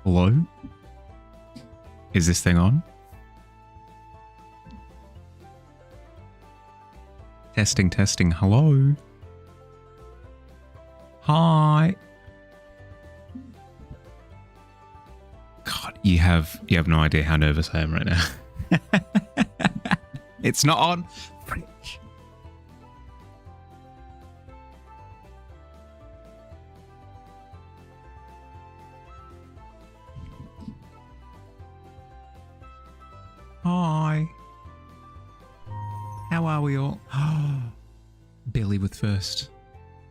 Hello? Is this thing on? Testing, testing. Hello? Hi. God, you have no idea how nervous I am right now. It's not on. Fridge. Hi. How are we all? Billy with first.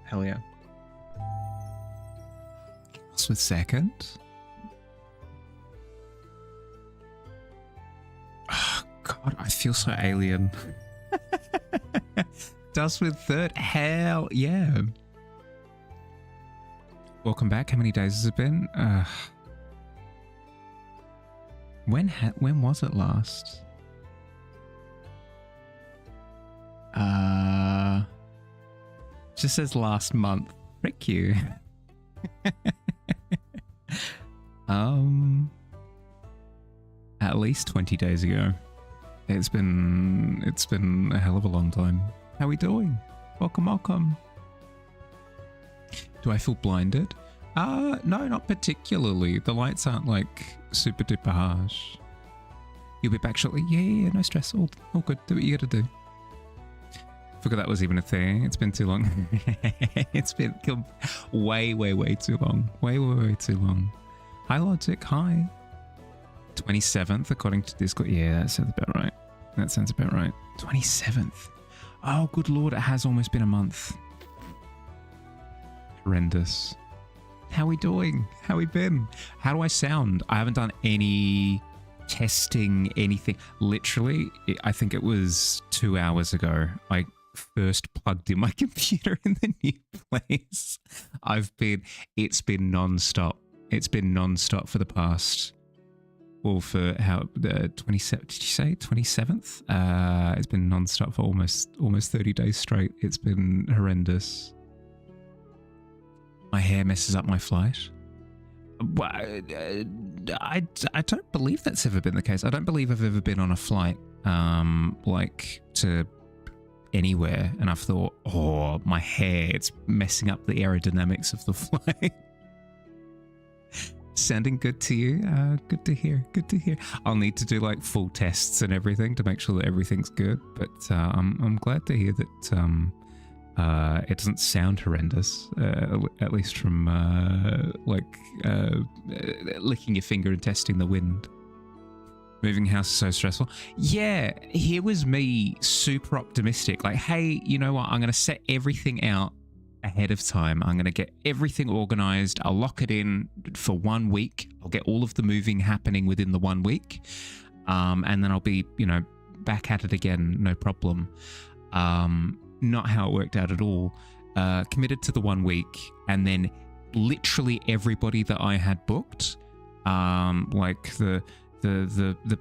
Hell yeah. Us with second. Oh, God, I feel so alien. Dust with third. Hell yeah. Welcome back. How many days has it been? When was it last? Just says last month. Frick you. At least 20 days ago. It's been a hell of a long time. How are we doing? Welcome, welcome. Do I feel blinded? No, not particularly. The lights aren't like super duper harsh. You'll be back shortly. Yeah, no stress. All good. Do what you gotta do. Forgot that was even a thing. It's been too long. It's been way too long. Way too long. Hi, Logic. Hi. 27th, according to Discord. Yeah, that sounds about right. 27th. Oh, good Lord. It has almost been a month. Horrendous. How we doing? How we been? How do I sound? I haven't done any testing, anything. Literally, I think it was 2 hours ago. I first plugged in my computer in the new place. It's been non-stop. It's been non-stop for the past, well, for how, the 27th, did you say 27th? It's been non-stop for almost 30 days straight. It's been horrendous. My hair messes up my flight. Well, I don't believe that's ever been the case. I don't believe I've ever been on a flight, like to anywhere, and I've thought, oh, my hair, it's messing up the aerodynamics of the flight. Sounding good to you? Good to hear. Good to hear. I'll need to do like full tests and everything to make sure that everything's good. But I'm glad to hear that it doesn't sound horrendous. At least from licking your finger and testing the wind. Moving house is so stressful. Yeah, here was me super optimistic. Like, hey, you know what? I'm going to set everything out ahead of time. I'm going to get everything organized. I'll lock it in for 1 week. I'll get all of the moving happening within the 1 week. And then I'll be, back at it again. No problem. Not how it worked out at all. Committed to the 1 week, and then literally everybody that I had booked, like the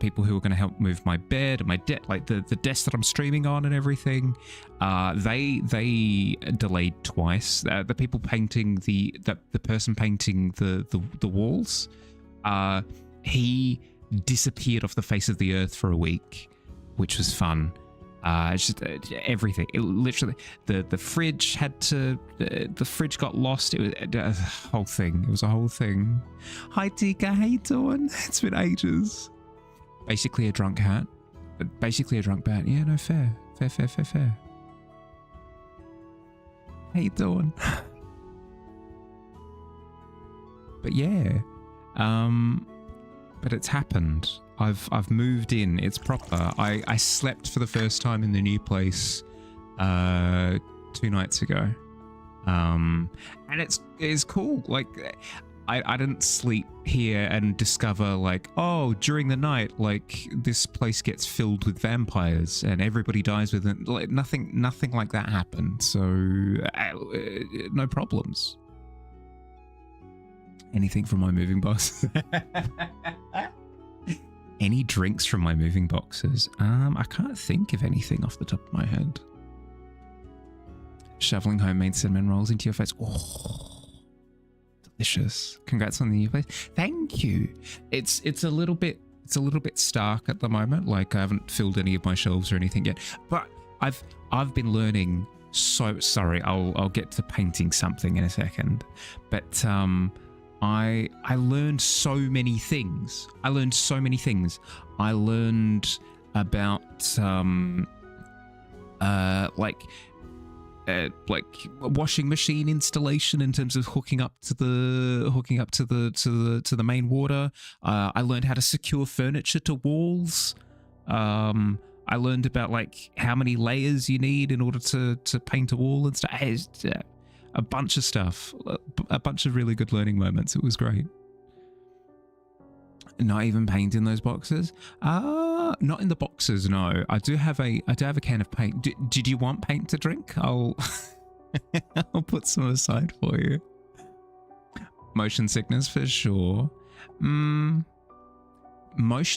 people who were going to help move my bed and my like the desk that I'm streaming on and everything, they delayed twice. The people painting the person painting the walls, he disappeared off the face of the earth for a week, which was fun. It's just everything. It literally, the fridge the fridge got lost. It was a whole thing. It was a whole thing. Hi Tika, how you doing? It's been ages. Basically a drunk hat. Basically a drunk bat. Yeah, no, fair. How you doing? But yeah, but it's happened. I've moved in. It's proper. I slept for the first time in the new place 2 nights ago. And it's cool. Like I didn't sleep here and discover like, oh, during the night, like this place gets filled with vampires and everybody dies with it. Like nothing like that happened. So no problems. Anything from my moving box? Any drinks from my moving boxes? I can't think of anything off the top of my head. Shoveling homemade cinnamon rolls into your face. Oh, delicious. Congrats on the new place. Thank you. It's a little bit stark at the moment. Like I haven't filled any of my shelves or anything yet. But I've been learning. So sorry, I'll get to painting something in a second. But I learned so many things. I learned about like washing machine installation in terms of hooking up to the main water. I learned how to secure furniture to walls. I learned about like how many layers you need in order to paint a wall and stuff. It's, a bunch of stuff, a bunch of really good learning moments. It was great. Not even paint in those boxes? Not in the boxes, no. I do have a can of paint. Did you want paint to drink? I'll put some aside for you. Motion sickness for sure. Motion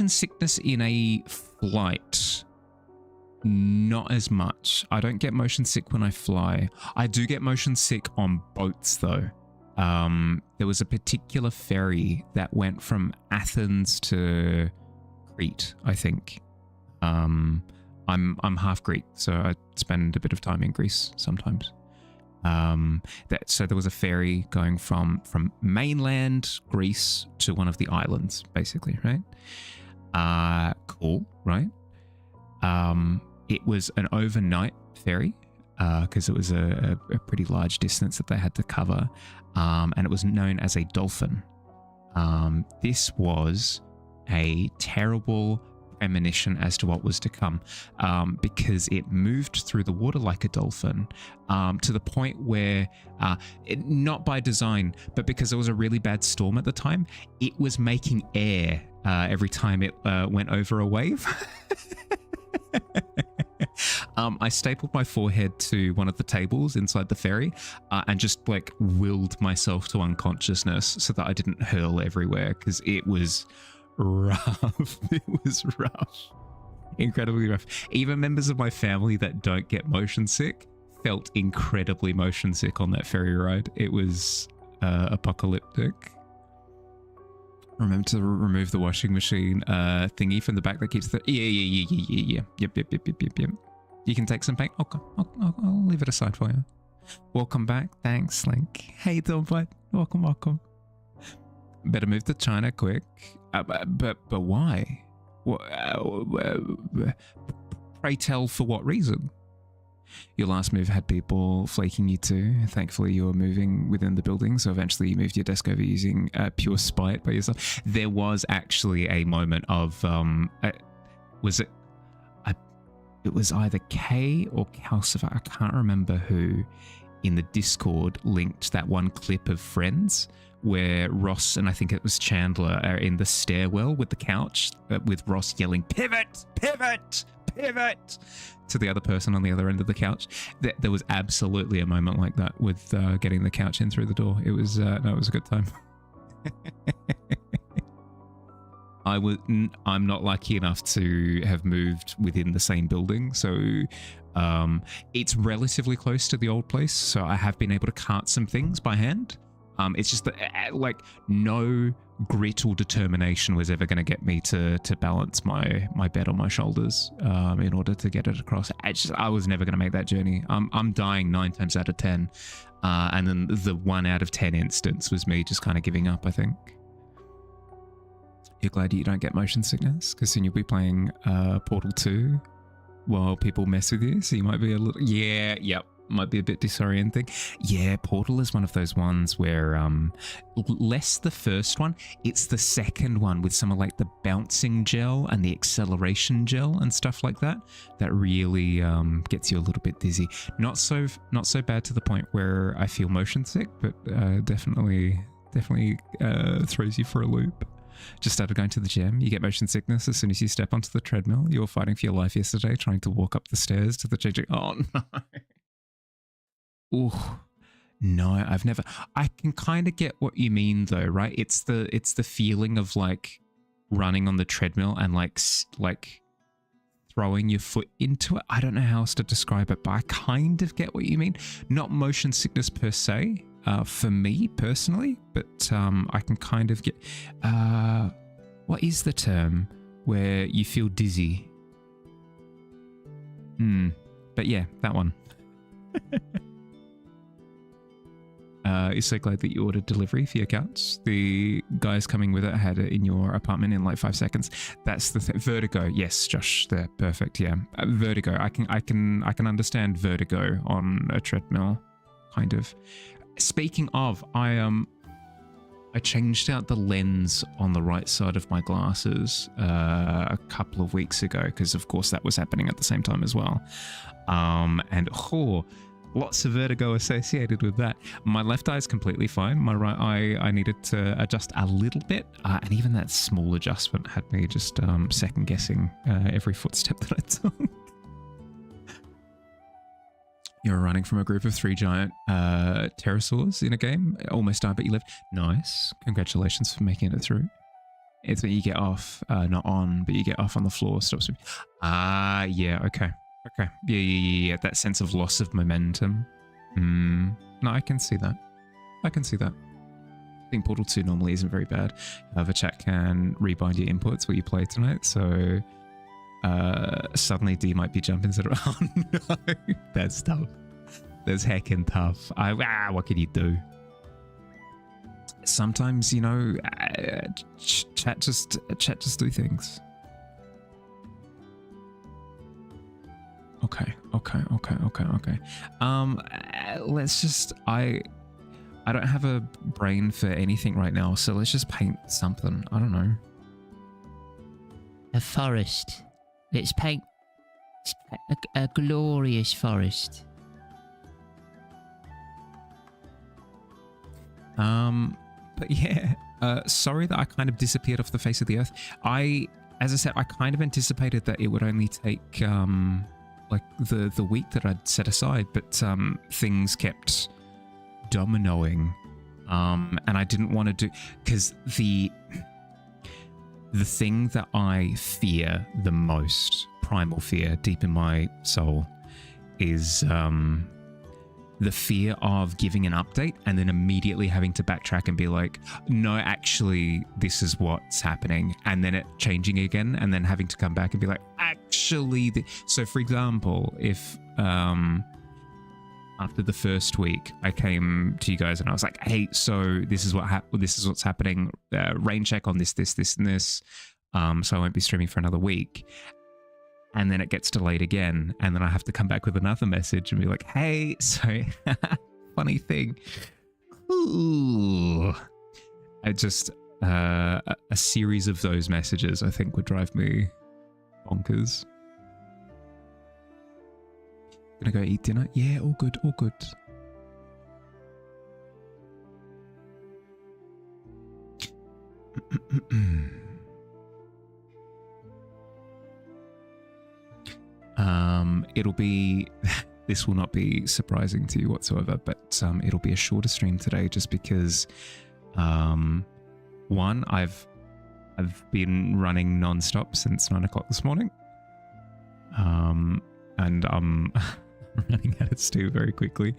sickness in a flight. Not as much. I don't get motion sick when I fly. I do get motion sick on boats though. There was a particular ferry that went from Athens to Crete, I think. I'm half Greek, so I spend a bit of time in Greece sometimes. So there was a ferry going from mainland Greece to one of the islands, basically, right? Cool, right? It was an overnight ferry because it was a pretty large distance that they had to cover, and it was known as a dolphin. This was a terrible premonition as to what was to come, because it moved through the water like a dolphin, to the point where, not by design, but because there was a really bad storm at the time, it was making air every time it went over a wave. I stapled my forehead to one of the tables inside the ferry and just like willed myself to unconsciousness so that I didn't hurl everywhere, because it was rough. It was rough. Incredibly rough. Even members of my family that don't get motion sick felt incredibly motion sick on that ferry ride. It was apocalyptic. Remember to remove the washing machine thingy from the back that keeps the... Yeah. Yep. You can take some paint. Okay, I'll leave it aside for you. Welcome back. Thanks, Link. Hey, bud. Welcome. Better move to China quick. But why? Pray tell, for what reason? Your last move had people flaking you too. Thankfully, you were moving within the building, so eventually you moved your desk over using pure spite by yourself. There was actually a moment of, it was either Kay or Calcifer, I can't remember who, in the Discord linked that one clip of Friends where Ross and I think it was Chandler are in the stairwell with the couch, with Ross yelling, "Pivot! Pivot! Pivot!" to the other person on the other end of the couch. There was absolutely a moment like that with getting the couch in through the door. It was, no, it was a good time. I'm not lucky enough to have moved within the same building, so it's relatively close to the old place, so I have been able to cart some things by hand. It's just that like no grit or determination was ever going to get me to balance my bed on my shoulders in order to get it across. I was never going to make that journey. I'm dying 9 times out of 10, and then the 1 out of 10 instance was me just kind of giving up, I think. You're glad you don't get motion sickness, because soon you'll be playing Portal 2 while people mess with you, so you might be a little... Yep. Might be a bit disorienting. Yeah, Portal is one of those ones where, less the first one, it's the second one with some of like the bouncing gel and the acceleration gel and stuff like that, that really gets you a little bit dizzy. Not so bad to the point where I feel motion sick, but definitely throws you for a loop. Just started going to the gym. You get motion sickness as soon as you step onto the treadmill. You were fighting for your life yesterday, trying to walk up the stairs to the changing... Oh, no. Ooh, no, I've never... I can kind of get what you mean though, right? It's the feeling of like running on the treadmill and like throwing your foot into it. I don't know how else to describe it, but I kind of get what you mean. Not motion sickness per se, for me personally, but I can kind of get... what is the term where you feel dizzy? But yeah, that one. So glad that you ordered delivery for your couch. The guys coming with it had it in your apartment in like 5 seconds. That's the thing. Vertigo. Yes, Josh, they're perfect. Yeah, vertigo. I can understand vertigo on a treadmill, kind of. Speaking of, I changed out the lens on the right side of my glasses a couple of weeks ago because, of course, that was happening at the same time as well. And lots of vertigo associated with that. My left eye is completely fine. My right eye, I needed to adjust a little bit. And even that small adjustment had me just second guessing every footstep that I took. You're running from a group of 3 giant pterosaurs in a game. Almost died, but you lived. Nice. Congratulations for making it through. It's when you get off, not on, but you get off on the floor. Stops. Yeah, okay. Okay. Yeah. That sense of loss of momentum. No, I can see that. I think Portal 2 normally isn't very bad. However, chat can rebind your inputs while you play tonight, so suddenly D might be jumping instead of... Oh no, that's tough. That's heckin' tough. What can you do? Sometimes, you know, chat just do things. Okay. Let's just... I don't have a brain for anything right now, so let's just paint something. I don't know. A forest. Let's paint a glorious forest. But yeah, sorry that I kind of disappeared off the face of the earth. As I said, I kind of anticipated that it would only take like the week that I'd set aside, but things kept dominoing, and I didn't want to do, because the thing that I fear the most, primal fear deep in my soul, is the fear of giving an update and then immediately having to backtrack and be like, no, actually, this is what's happening. And then it changing again and then having to come back and be like, actually. So for example, if after the first week, I came to you guys and I was like, hey, so this is what's happening. Rain check on this, and this. So I won't be streaming for another week. And then it gets delayed again. And then I have to come back with another message and be like, hey, so funny thing. Ooh. I just, a series of those messages, I think, would drive me bonkers. Gonna go eat dinner? Yeah, all good. It'll be, this will not be surprising to you whatsoever, but it'll be a shorter stream today just because, one, I've been running non-stop since 9 o'clock this morning, and I'm running out of steam very quickly,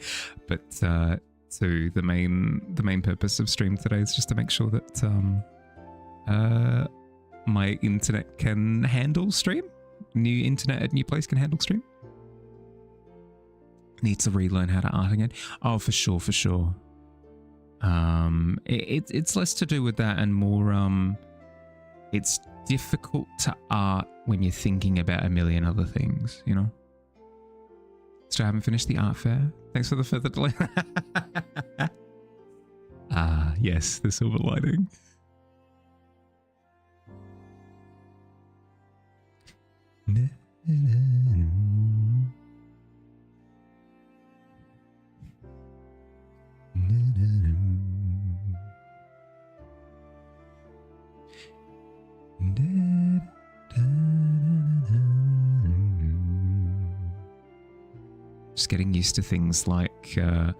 but two, the main purpose of stream today is just to make sure that my internet can handle stream. New internet at new place can handle stream. Need to relearn how to art again. Oh, for sure. It's less to do with that and more it's difficult to art when you're thinking about a million other things, you know. Still haven't finished the art fair. Thanks for the further delay. Yes, the silver lining. Just getting used to things like I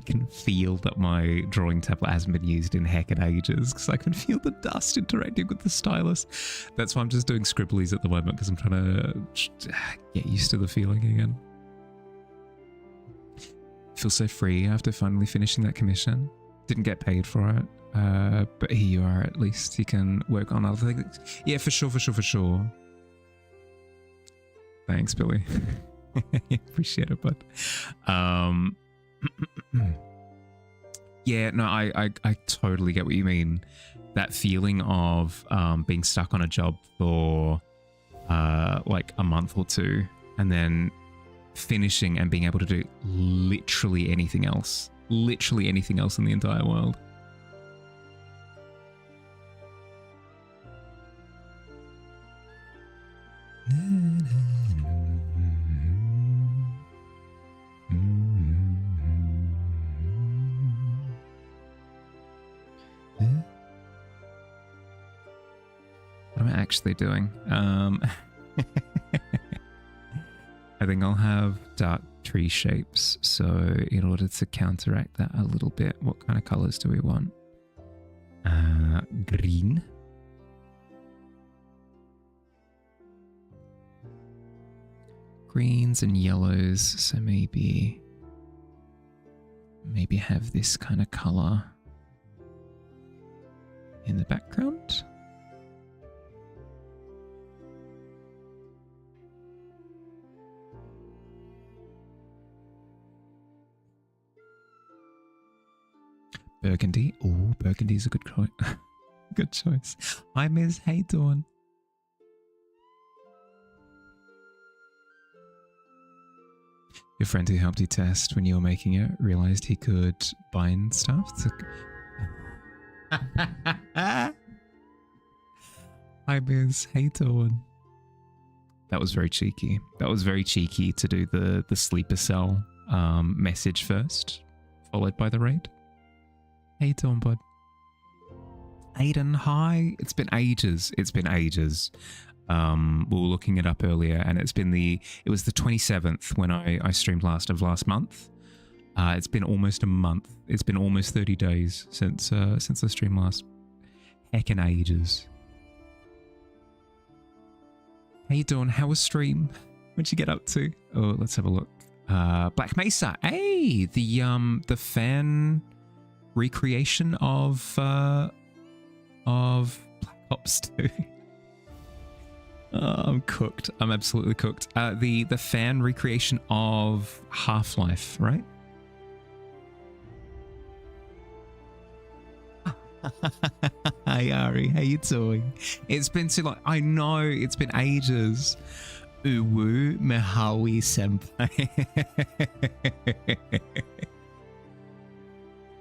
can feel that my drawing tablet hasn't been used in heckin' ages because I can feel the dust interacting with the stylus. That's why I'm just doing scribblies at the moment, because I'm trying to get used to the feeling again. feel so free after finally finishing that commission. Didn't get paid for it, but here you are. At least you can work on other things. Yeah, for sure. Thanks, Billy. Appreciate it, bud. Yeah, no, I totally get what you mean. That feeling of being stuck on a job for like a month or two, and then finishing and being able to do literally anything else in the entire world. What am I actually doing? I think I'll have dark tree shapes. So in order to counteract that a little bit, what kind of colors do we want? Green. Greens and yellows. So maybe have this kind of color in the background. Burgundy. Oh, burgundy's a good choice. Good choice. Hi, Miss. How you doing? Your friend who helped you test when you were making it realized he could bind stuff to... Hi, Miss. How you doing? That was very cheeky. That was very cheeky to do the sleeper cell message first, followed by the raid. How you doing, bud? Aiden, hi. It's been ages. We were looking it up earlier, and it was the 27th when I streamed last month. It's been almost a month. It's been almost 30 days since I streamed last. Heckin' ages. How you doing? How was stream? What'd you get up to? Oh, let's have a look. Black Mesa. Hey, the fan recreation of Black Ops 2. I'm cooked. I'm absolutely cooked. The fan recreation of Half-Life, right? Hi Ari, how you doing? It's been too long. I know it's been ages. Uwu Mihawi senpai.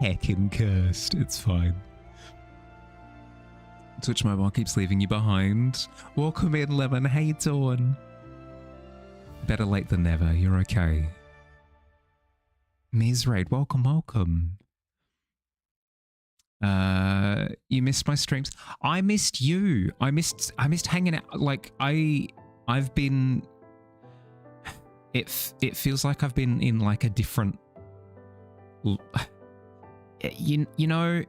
Heckin' cursed. It's fine. Twitch Mobile keeps leaving you behind. Welcome in, Lemon. How you doing? Better late than never. You're okay. Ms. Raid, welcome. You missed my streams. I missed you. I missed hanging out. Like I've been. It feels like I've been in like a different. You know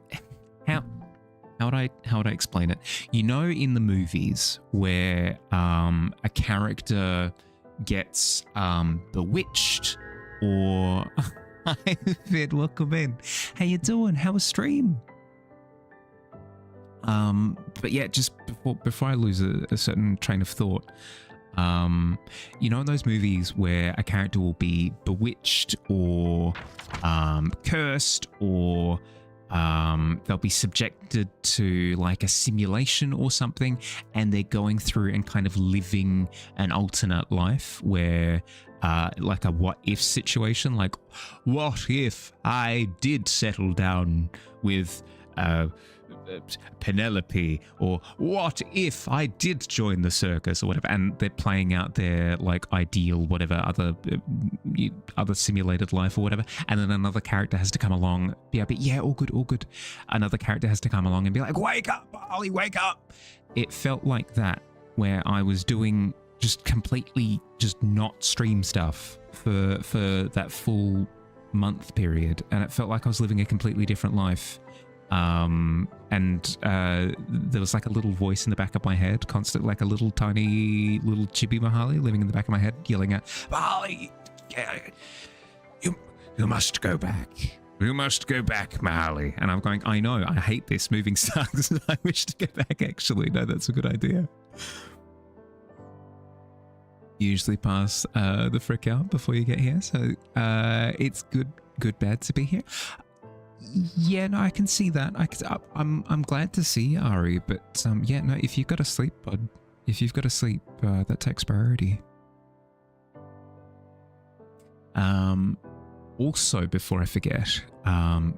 how would I explain it? You know, in the movies where a character gets bewitched or hi Vid, welcome in. How you doing? How was stream? But yeah, just before I lose a certain train of thought, you know, in those movies where a character will be bewitched or cursed or they'll be subjected to like a simulation or something, and they're going through and kind of living an alternate life where like a what if situation, like what if I did settle down with Penelope, or what if I did join the circus or whatever, and they're playing out their like ideal whatever other simulated life or whatever, and then another character has to come along, yeah, all good. Another character has to come along and be like, wake up, Ollie, wake up. It felt like that, where I was doing just completely just not stream stuff for that full month period, and it felt like I was living a completely different life. And there was like a little voice in the back of my head, constant, like a little tiny little chibi Mahali living in the back of my head, yelling at Mahali, You must go back. You must go back, Mahali. And I'm going, I know, I hate this. Moving sucks. I wish to go back, actually. No, that's a good idea. Usually pass the frick out before you get here. So it's good, bad to be here. Yeah, no, I can see that. I'm glad to see you, Ari. But yeah, no, if you've got to sleep, bud. If you've got to sleep, that takes priority. Also, before I forget,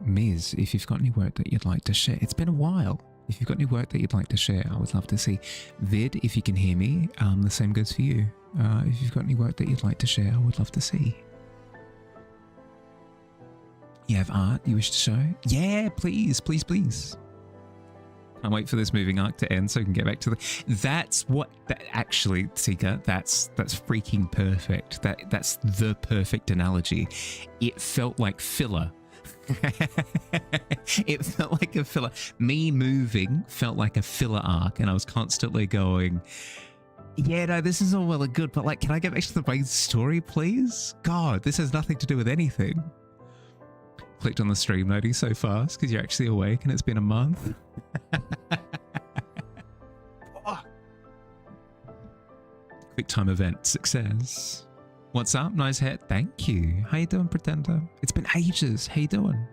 Miz, if you've got any work that you'd like to share, it's been a while. If you've got any work that you'd like to share, I would love to see. Vid, if you can hear me, the same goes for you. If you've got any work that you'd like to share, I would love to see. You have art you wish to show? Yeah, please, please, please. Can't wait for this moving arc to end so we can get back to the... That's what... actually, Tika, that's freaking perfect. That's the perfect analogy. It felt like filler. It felt like a filler. Me moving felt like a filler arc, and I was constantly going, yeah, no, this is all well and good, but like, can I get back to the main story, please? God, this has nothing to do with anything. Clicked on the stream noting so fast because you're actually awake and it's been a month. Oh. Quick time event success. What's up? Nice hat. Thank you. How you doing, Pretender? It's been ages. How you doing?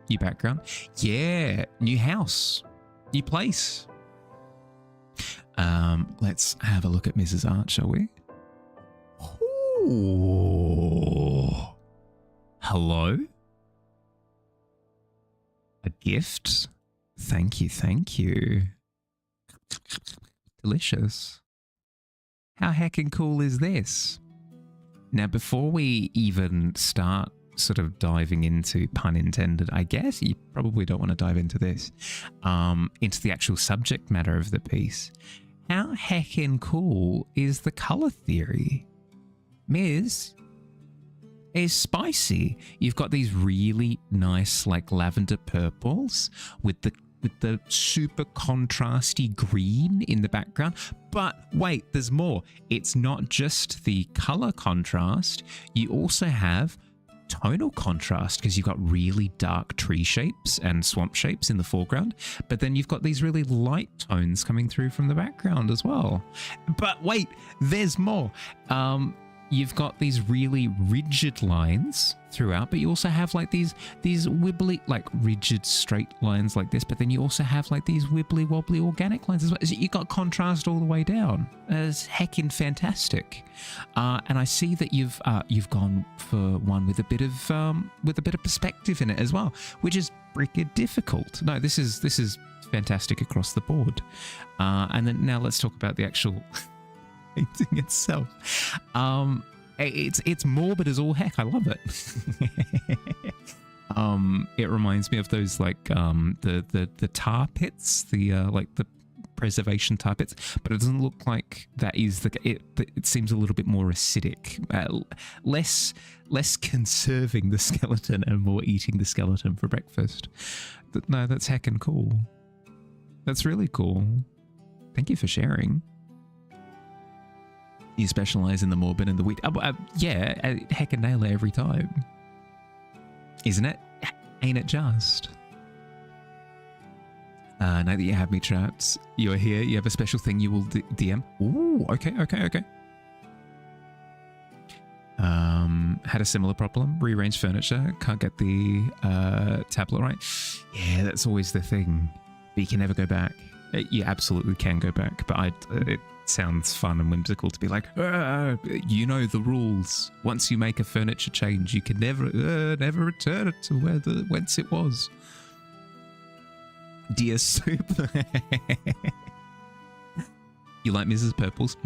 New background? Yeah. New house. New place. Let's have a look at Mrs. Art, shall we? Ooh. Hello? A gift? Thank you, thank you. Delicious. How heckin' cool is this? Now, before we even start sort of diving into, pun intended, I guess you probably don't want to dive into this, into the actual subject matter of the piece. How heckin' cool is the color theory? Miz, is spicy. You've got these really nice like lavender purples with the super contrasty green in the background. But wait, there's more. It's not just the color contrast. You also have tonal contrast because you've got really dark tree shapes and swamp shapes in the foreground. But then you've got these really light tones coming through from the background as well. But wait, there's more. You've got these really rigid lines throughout, but you also have like these wibbly, like rigid straight lines like this, but then you also have like these wibbly wobbly organic lines as well. So you got contrast all the way down. It's heckin' fantastic. And I see that you've gone for one with a bit of perspective in it as well, which is freaking difficult. No, this is fantastic across the board. And then now let's talk about the actual painting itself. It's morbid as all heck. I love it. It reminds me of those like the tar pits, like the preservation tar pits, but it doesn't look like that is the it seems a little bit more acidic, less conserving the skeleton and more eating the skeleton for breakfast. No, that's heckin' cool. That's really cool. Thank you for sharing. You specialize in the morbid and the weird. Yeah, heckin' nail it every time. Isn't it? Ain't it just? Now that you have me trapped, you're here, you have a special thing you will DM. Ooh, okay. Had a similar problem. Rearranged furniture. Can't get the tablet right. Yeah, that's always the thing. But you can never go back. You absolutely can go back, but it sounds fun and whimsical to be like, you know the rules. Once you make a furniture change, you can never return it to whence it was. Dear Soup. You like Mrs. Purples?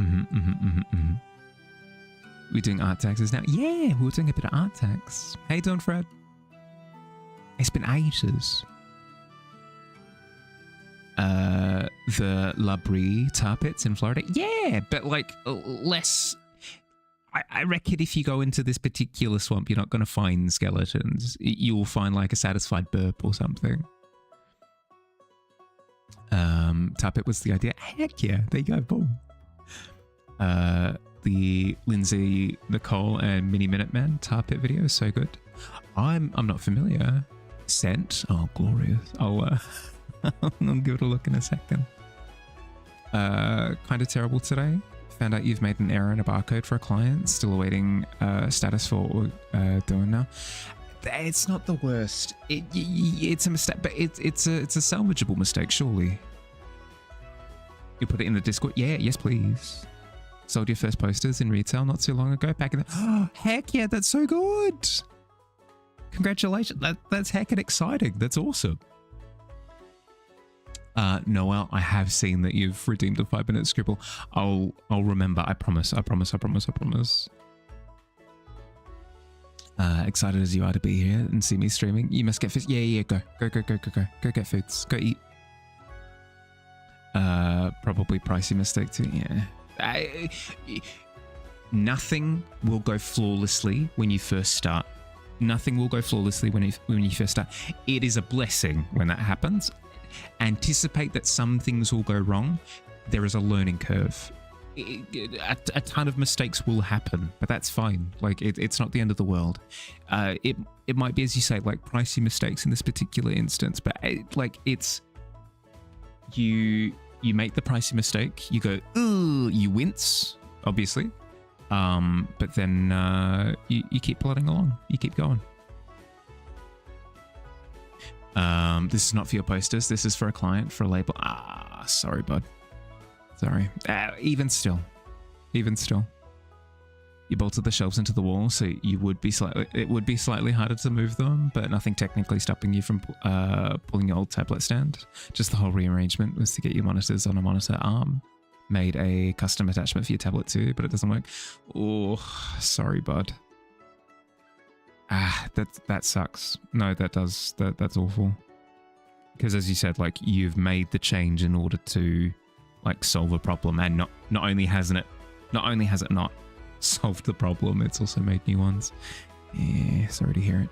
We're doing art taxes now. Yeah, we're doing a bit of art tax. How you doing, Fred? It's been ages. The La Brie tar pits in Florida. Yeah, but like less. I reckon if you go into this particular swamp, you're not going to find skeletons. You'll find like a satisfied burp or something. Tar pit was the idea. Heck yeah, there you go, boom. The Lindsay, Nicole, and Mini Minuteman tar pit video, so good. I'm not familiar. Scent. Oh, glorious. I'll give it a look in a second. Kind of terrible today. Found out you've made an error in a barcode for a client. Still awaiting status for what we're doing now. It's not the worst. It's a mistake, but it's a salvageable mistake, surely. You put it in the Discord? Yeah, yes, please. Sold your first posters in retail not too long ago. Back in the... Oh, heck yeah, that's so good. Congratulations. That's heckin' exciting. That's awesome. Noel, I have seen that you've redeemed a 5-minute scribble. I'll remember. I promise. Excited as you are to be here and see me streaming. You must get food. Yeah, go get foods. Go eat. Probably pricey mistake too. Yeah. Nothing will go flawlessly when you first start. Nothing will go flawlessly when you first start. It is a blessing when that happens. Anticipate that some things will go wrong. There is a learning curve. A ton of mistakes will happen, but that's fine. Like it's not the end of the world. It might be, as you say, like pricey mistakes in this particular instance, but it's you make the pricey mistake. You go, ooh, you wince, obviously, but then you keep plodding along. You keep going. This is not for your posters. This is for a client, for a label. Ah, sorry, bud. Sorry. Even still, you bolted the shelves into the wall, so it would be slightly harder to move them, but nothing technically stopping you from pulling your old tablet stand. Just the whole rearrangement was to get your monitors on a monitor arm. Made a custom attachment for your tablet too, but it doesn't work. Oh, sorry, bud. That sucks. No, that's awful. Because as you said, like you've made the change in order to like solve a problem, and not only has it not solved the problem, it's also made new ones. Yeah, sorry to hear it.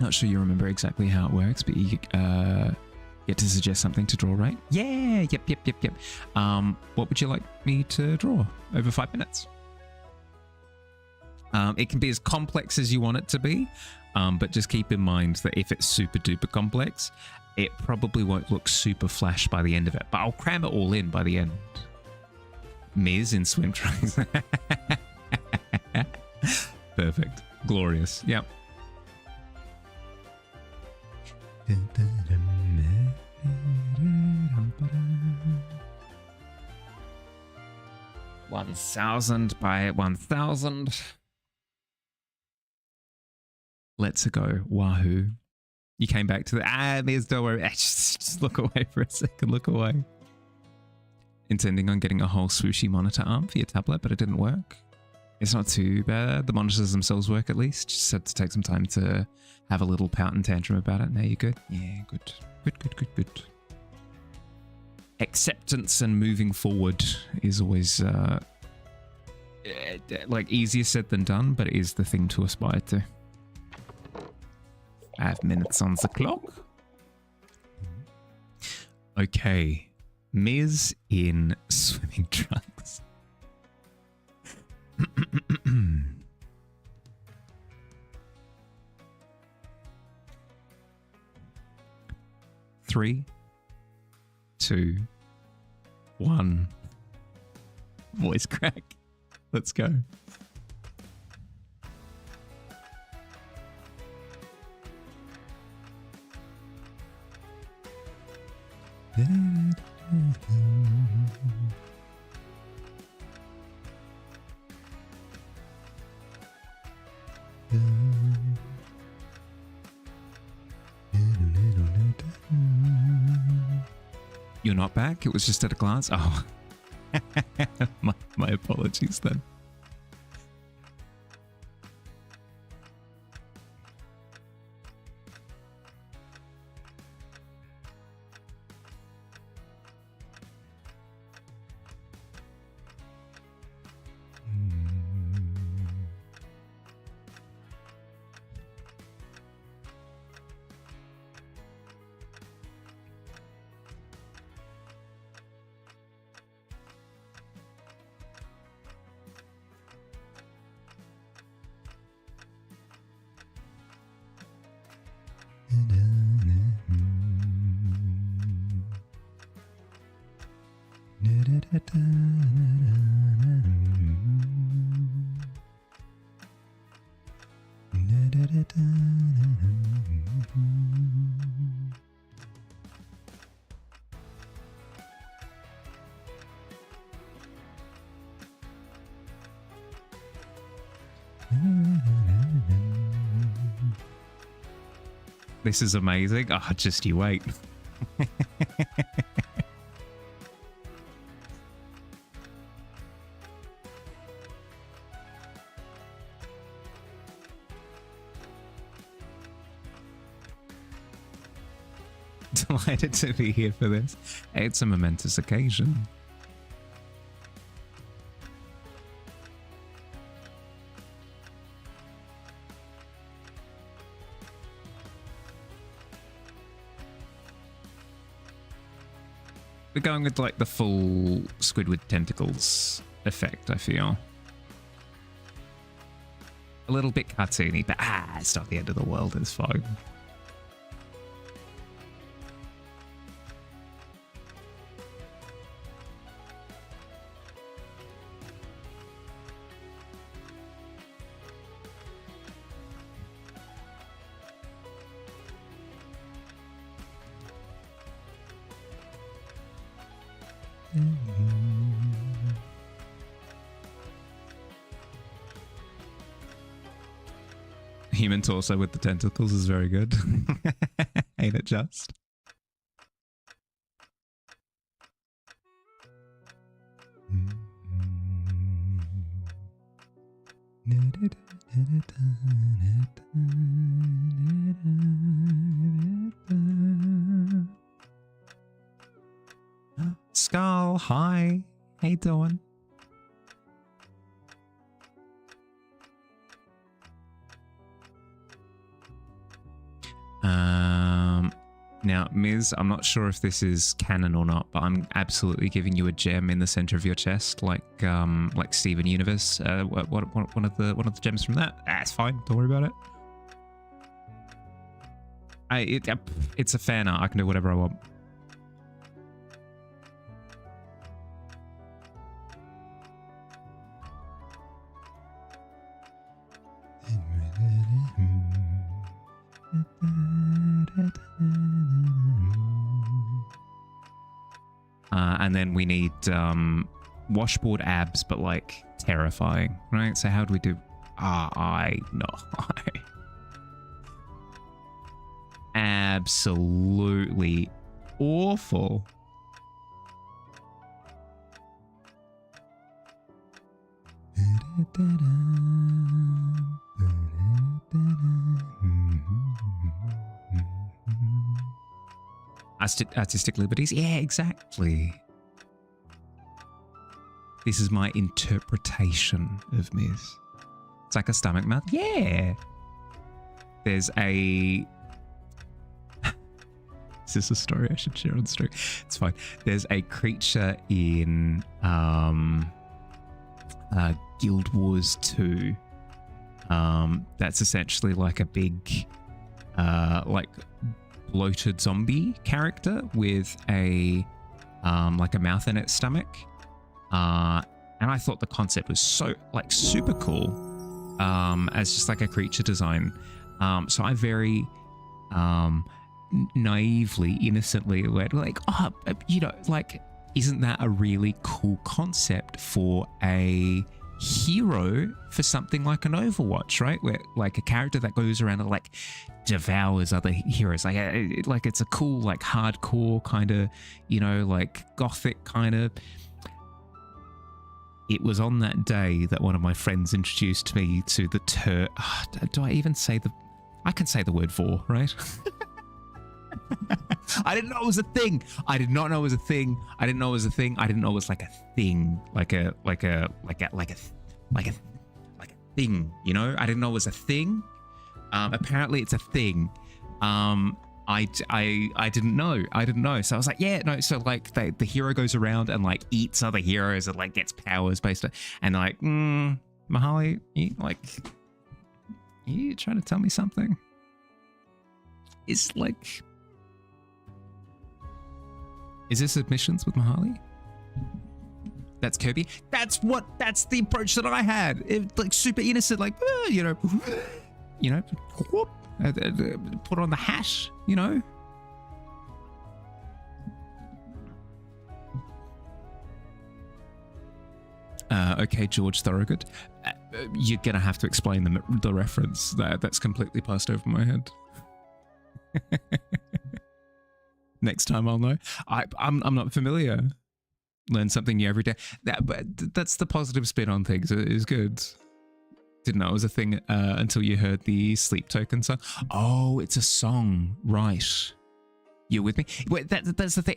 Not sure you remember exactly how it works, but you get to suggest something to draw, right? Yeah, yep. What would you like me to draw over 5 minutes? It can be as complex as you want it to be, but just keep in mind that if it's super duper complex, it probably won't look super flash by the end of it, but I'll cram it all in by the end. Miz in swim trunks. Perfect. Glorious. Yep. 1,000 by 1,000. Let's go. Wahoo. You came back to the... Miz, don't worry. Just look away for a second. Look away. Intending on getting a whole swooshy monitor arm for your tablet, but it didn't work. It's not too bad. The monitors themselves work at least. Just had to take some time to have a little pout and tantrum about it. Now you're good? Yeah, good. Good. Acceptance and moving forward is always like easier said than done, but it is the thing to aspire to. 5 minutes on the clock. Okay. Miz in swimming trunks. Three, 2, 1. Voice crack. Let's go. You're not back? It was just at a glance? Oh. my apologies then. This is amazing. Oh, just you wait. Delighted to be here for this. It's a momentous occasion. We're going with like the full Squidward tentacles effect, I feel. A little bit cartoony, but it's not the end of the world, it's fine. Human torso with the tentacles is very good. Ain't it just? Skull, hi. How you doing? Now, Ms., I'm not sure if this is canon or not, but I'm absolutely giving you a gem in the center of your chest, like Steven Universe. One of the gems from that. It's fine. Don't worry about it. It's a fan art. I can do whatever I want. And then we need washboard abs, but like terrifying, right? So how do we do? Absolutely awful. Artistic liberties? Yeah, exactly. This is my interpretation of Miz. It's like a stomach mouth. Yeah. There's a... Is this a story I should share on stream? It's fine. There's a creature in Guild Wars 2 that's essentially like a big like bloated zombie character with a like a mouth in its stomach, and I thought the concept was so like super cool as just like a creature design. So I very naively, innocently went like, oh, you know, like, isn't that a really cool concept for a hero for something like an Overwatch, right? Where like a character that goes around and like devours other heroes, like it's a cool like hardcore kind of, you know, like gothic kind of. It was on that day that one of my friends introduced me to the do I even say the? I can say the word vor, right? I didn't know it was a thing. I did not know it was a thing. I didn't know it was a thing. I didn't know it was like a thing, like a thing. You know, I didn't know it was a thing. Apparently, it's a thing. I didn't know. I didn't know. So I was like, yeah, no. So like the hero goes around and like eats other heroes and like gets powers based on, and like, Mahali, you trying to tell me something? It's like, is this submissions with Mahali? That's Kirby. That's the approach that I had. Like super innocent, like, whoop, put on the hash, Okay, George Thorogood. You're gonna have to explain the reference. That's completely passed over my head. Next time I'll know. I'm not familiar. Learn something new every day. That's the positive spin on things. It is good. Didn't know it was a thing until you heard the Sleep Token song. Oh, it's a song, right? You with me? Wait, that's the thing.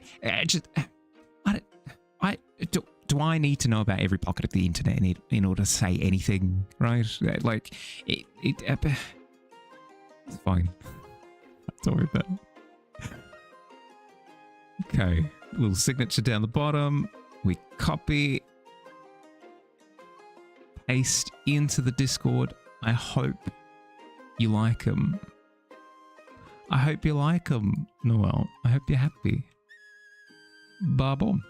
Do I need to know about every pocket of the internet in order to say anything, right? Like, it's fine. Don't worry about it. Okay, little signature down the bottom. We copy, paste into the Discord. I hope you like them. I hope you like them, Noel. I hope you're happy. Ba-boom.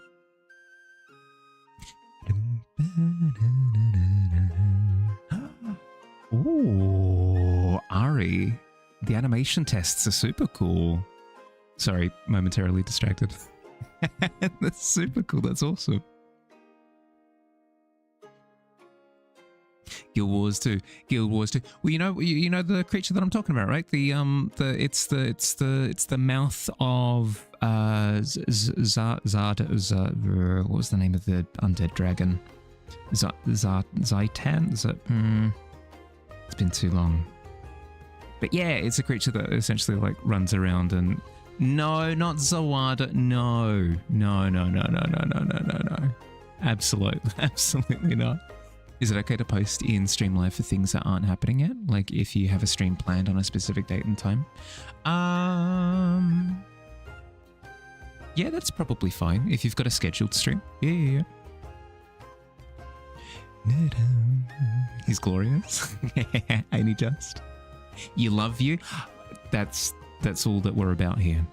Ooh, Ari. The animation tests are super cool. Sorry, momentarily distracted. That's super cool. That's awesome. Guild Wars 2. Well, you know the creature that I'm talking about, right? It's the mouth of Zard. What was the name of the undead dragon? Zaitan. It's been too long. But yeah, it's a creature that essentially like runs around and no, not Zawada. No. Absolutely not. Is it okay to post in Streamlive for things that aren't happening yet? Like if you have a stream planned on a specific date and time? Yeah, that's probably fine if you've got a scheduled stream. Yeah. He's glorious. Ain't he just? You love you. That's all that we're about here.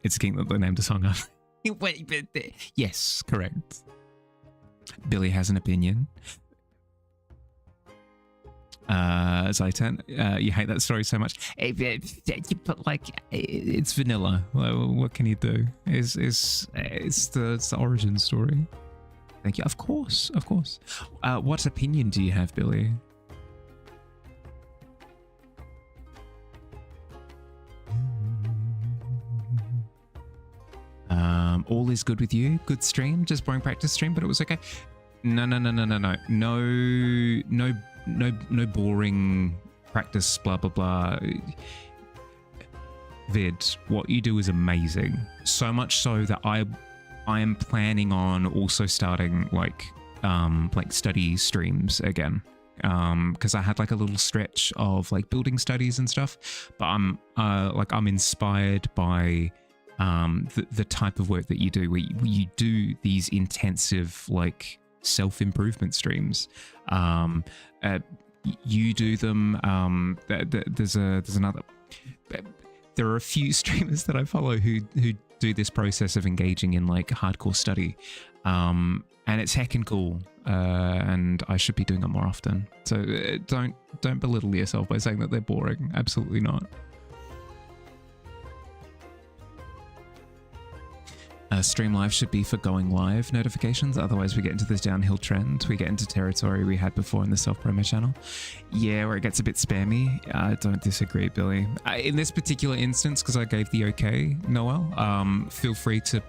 It's a king that they named a song after. Wait, but yes, correct. Billy has an opinion. Zaitan, you hate that story so much. But like, it's vanilla. What can you do? It's the origin story. Thank you. Of course. What opinion do you have, Billy? All is good with you. Good stream. Just boring practice stream, but it was okay. No. No boring practice, blah, blah, blah. Vid, what you do is amazing. So much so that I am planning on also starting like study streams again. Because I had like a little stretch of like building studies and stuff, but I'm inspired by the type of work that you do, where you do these intensive like self-improvement streams. You do them. There's another. There are a few streamers that I follow who do this process of engaging in like hardcore study, and it's heckin' cool. And I should be doing it more often. So don't belittle yourself by saying that they're boring. Absolutely not. Stream live should be for going live notifications. Otherwise, we get into this downhill trend. We get into territory we had before in the self-promo channel. Yeah, where it gets a bit spammy. I don't disagree, Billy. In this particular instance, because I gave the okay, Noel, feel free to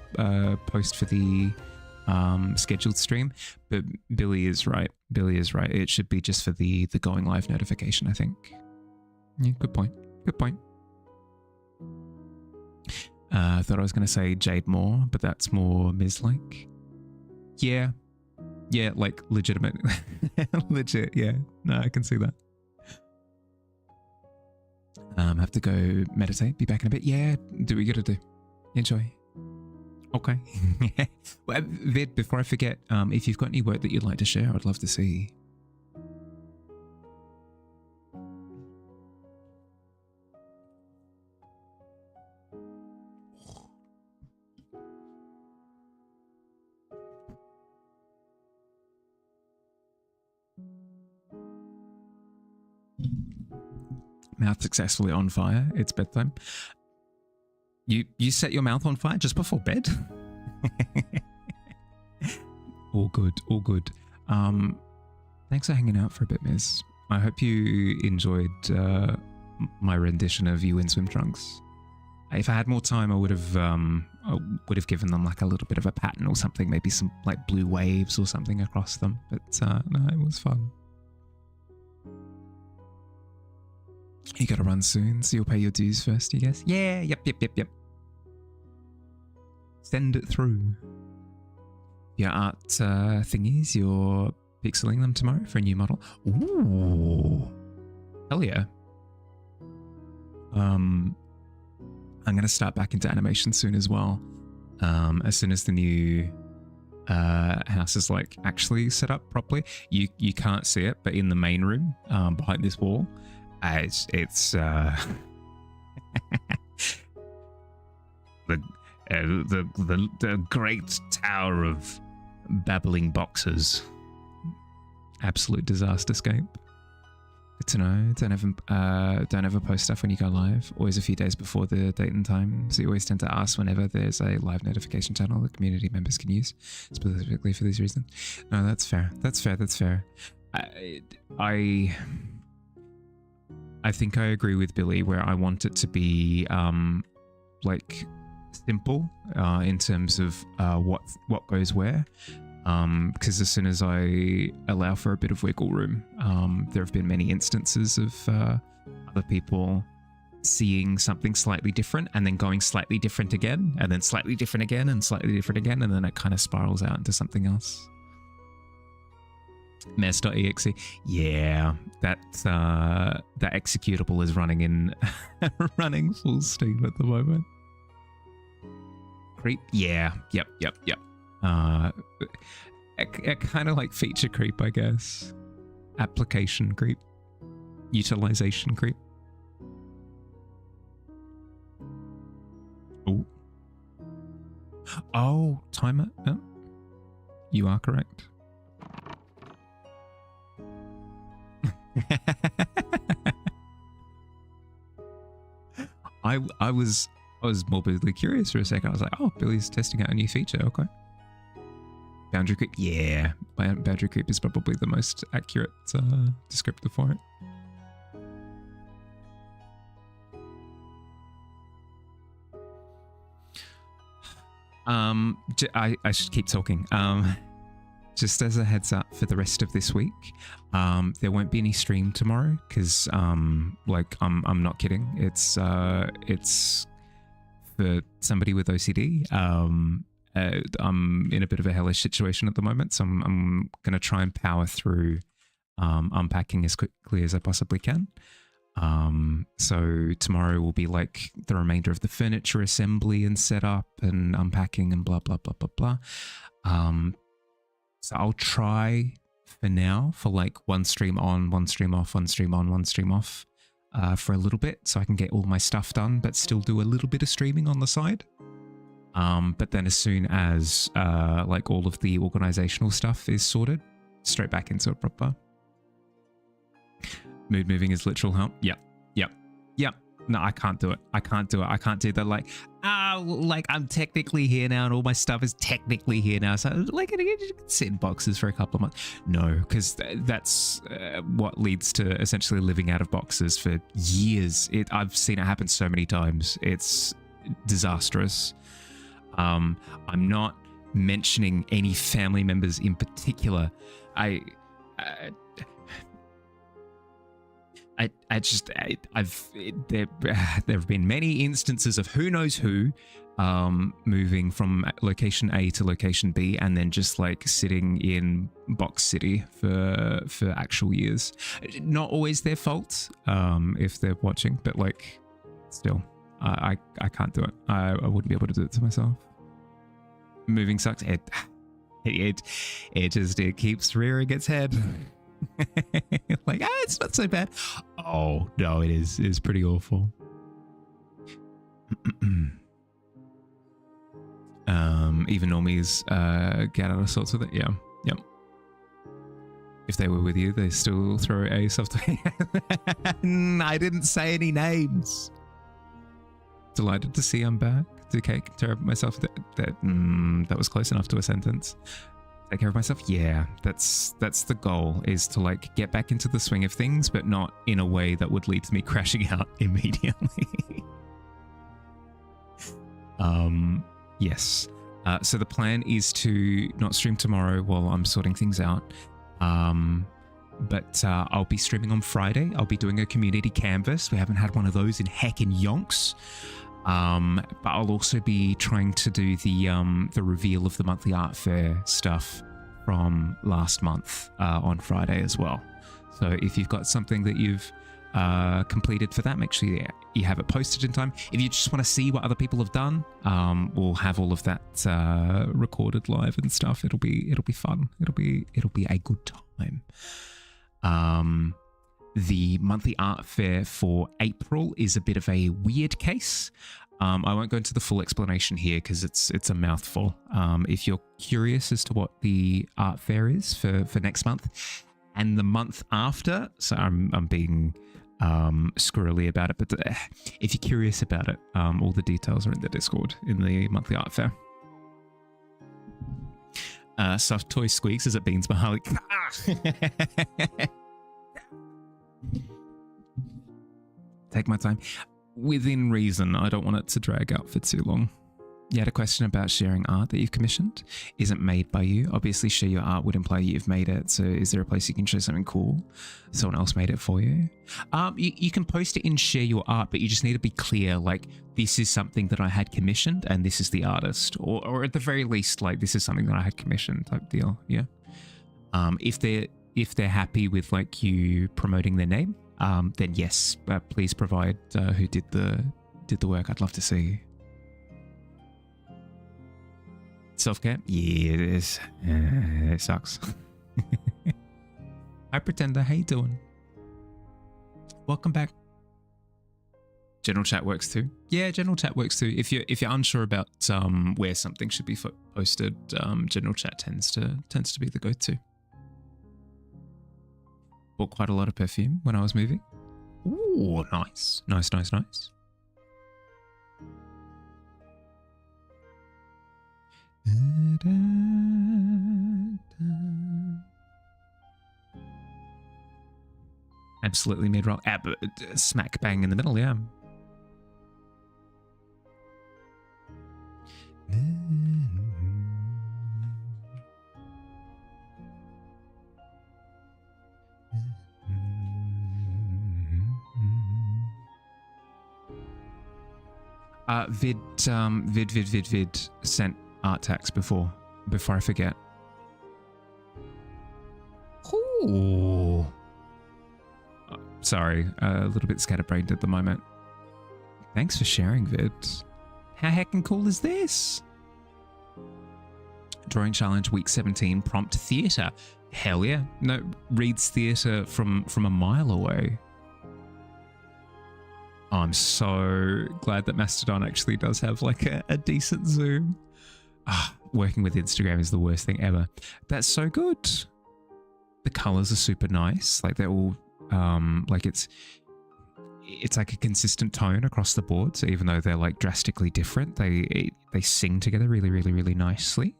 post for the scheduled stream. But Billy is right. It should be just for the going live notification, I think. Yeah, good point. I thought I was going to say Jade Moore, but that's more Miz-like. Yeah, like legitimate. Legit, yeah. No, I can see that. Have to go meditate, be back in a bit. Yeah, do what you gotta do. Enjoy. Okay. Well, Vid, before I forget, if you've got any work that you'd like to share, I'd love to see. Mouth successfully on fire. It's bedtime. You set your mouth on fire just before bed? All good, all good. Thanks for hanging out for a bit, Miss. I hope you enjoyed my rendition of You in Swim Trunks. If I had more time, I would have given them like a little bit of a pattern or something, maybe some like blue waves or something across them. But no, it was fun. You gotta run soon, so you'll pay your dues first, I guess. Yeah, yep. Send it through. Your art thingies, you're pixeling them tomorrow for a new model. Ooh, hell yeah. I'm gonna start back into animation soon as well. As soon as the new house is like actually set up properly. You can't see it, but in the main room behind this wall, it's the great tower of babbling boxes. Absolute disasterscape. Good to know. Don't ever post stuff when you go live. Always a few days before the date and time. So you always tend to ask whenever there's a live notification channel that community members can use specifically for this reason. No, that's fair. That's fair. I think I agree with Billy where I want it to be like simple in terms of what goes where. Because as soon as I allow for a bit of wiggle room, there have been many instances of other people seeing something slightly different and then going slightly different again, and then slightly different again, and slightly different again, and then it kind of spirals out into something else. Mess.exe, yeah, that executable is running running full steam at the moment. Creep, yeah, yep. A kind of like feature creep, I guess. Application creep. Utilization creep. Oh, timer. Oh, you are correct. I was morbidly curious for a second. I was like, oh, Billy's testing out a new feature. Okay. Boundary creep, yeah. Boundary creep is probably the most accurate descriptor for it. I should keep talking. Just as a heads up for the rest of this week, there won't be any stream tomorrow because, like, I'm not kidding. It's for somebody with OCD. I'm in a bit of a hellish situation at the moment, so I'm going to try and power through unpacking as quickly as I possibly can. So tomorrow will be like the remainder of the furniture assembly and setup and unpacking and blah, blah, blah, blah, blah. So I'll try for now for like one stream on, one stream off, one stream on, one stream off for a little bit so I can get all my stuff done, but still do a little bit of streaming on the side. But then as soon as like all of the organizational stuff is sorted, straight back into a proper mood moving is literal help. Yep. No, I can't do it. I can't do that. Like, like I'm technically here now and all my stuff is technically here now. So like I can sit in boxes for a couple of months. No, because that's what leads to essentially living out of boxes for years. I've seen it happen so many times. It's disastrous. I'm not mentioning any family members in particular. There have been many instances of who knows who moving from location A to location B and then just like sitting in Box City for actual years. Not always their fault if they're watching, but like still, I can't do it. I wouldn't be able to do it to myself. Moving sucks. It keeps rearing its head. Like, it's not so bad. Oh no, it is. It's pretty awful. Even normies get out of sorts with it. Yeah. Yep. If they were with you, they still throw a soft. I didn't say any names. Delighted to see I'm back. To take care of myself. That was close enough to a sentence. Take care of myself. Yeah, that's the goal, is to like get back into the swing of things, but not in a way that would lead to me crashing out immediately. Yes. So the plan is to not stream tomorrow while I'm sorting things out. But I'll be streaming on Friday. I'll be doing a community canvas. We haven't had one of those in heckin' yonks. But I'll also be trying to do the reveal of the monthly art fair stuff from last month on Friday as well. So if you've got something that you've completed for that, make sure you have it posted in time. If you just want to see what other people have done, we'll have all of that recorded live and stuff. It'll be fun. It'll be a good time. The monthly art fair for April is a bit of a weird case. I won't go into the full explanation here because it's a mouthful. If you're curious as to what the art fair is for next month and the month after, so I'm being squirrely about it, but if you're curious about it, all the details are in the Discord in the monthly art fair. Soft toy squeaks as it beans Mahalik. Take my time. Within reason, I don't want it to drag out for too long. You had a question about sharing art that you've commissioned. Isn't made by you. Obviously, share your art would imply you've made it. So is there a place you can share something cool? Someone else made it for you? You can post it in share your art, but you just need to be clear, like, this is something that I had commissioned and this is the artist. Or at the very least, like, this is something that I had commissioned type deal. Yeah. If they're happy with, like, you promoting their name, then yes, please provide who did the work. I'd love to see. Self-care? Yeah, it is. It sucks. Hi, Pretender. How you doing? Welcome back. General chat works too. Yeah, general chat works too. If you're unsure about where something should be posted, general chat tends to be the go-to. Bought quite a lot of perfume when I was moving. Ooh, nice. Nice. Absolutely mid-roll. Smack bang in the middle, yeah. Vid sent art tax before I forget. Ooh. Sorry, a little bit scatterbrained at the moment. Thanks for sharing, Vid. How heckin' cool is this? Drawing challenge week 17, prompt theatre. Hell yeah. No, reads theatre from a mile away. I'm so glad that Mastodon actually does have like a decent zoom. Working with Instagram is the worst thing ever. That's so good. The colors are super nice. Like they're all like it's like a consistent tone across the board. So even though they're like drastically different, they sing together really nicely.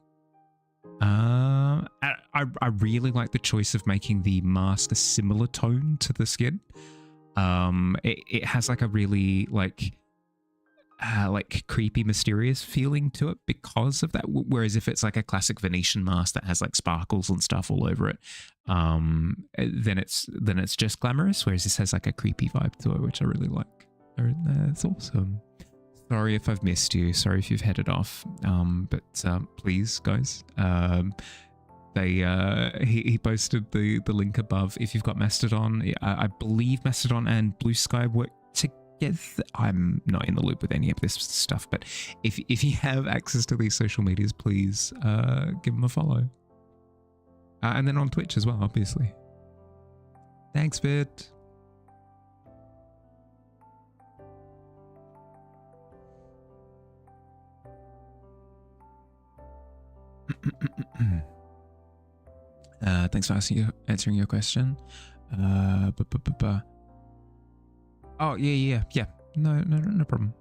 I really like the choice of making the mask a similar tone to the skin. It has like a really like creepy, mysterious feeling to it because of that. Whereas if it's like a classic Venetian mask that has like sparkles and stuff all over it, then it's just glamorous. Whereas this has like a creepy vibe to it, which I really like. It's awesome. Sorry if I've missed you. Sorry if you've headed off. But please, guys. He posted the link above. If you've got Mastodon, I believe Mastodon and Blue Sky work together. I'm not in the loop with any of this stuff, but if you have access to these social medias, please give them a follow. And then on Twitch as well, obviously. Thanks, Vid. Thanks for answering your question. Oh, yeah. No problem.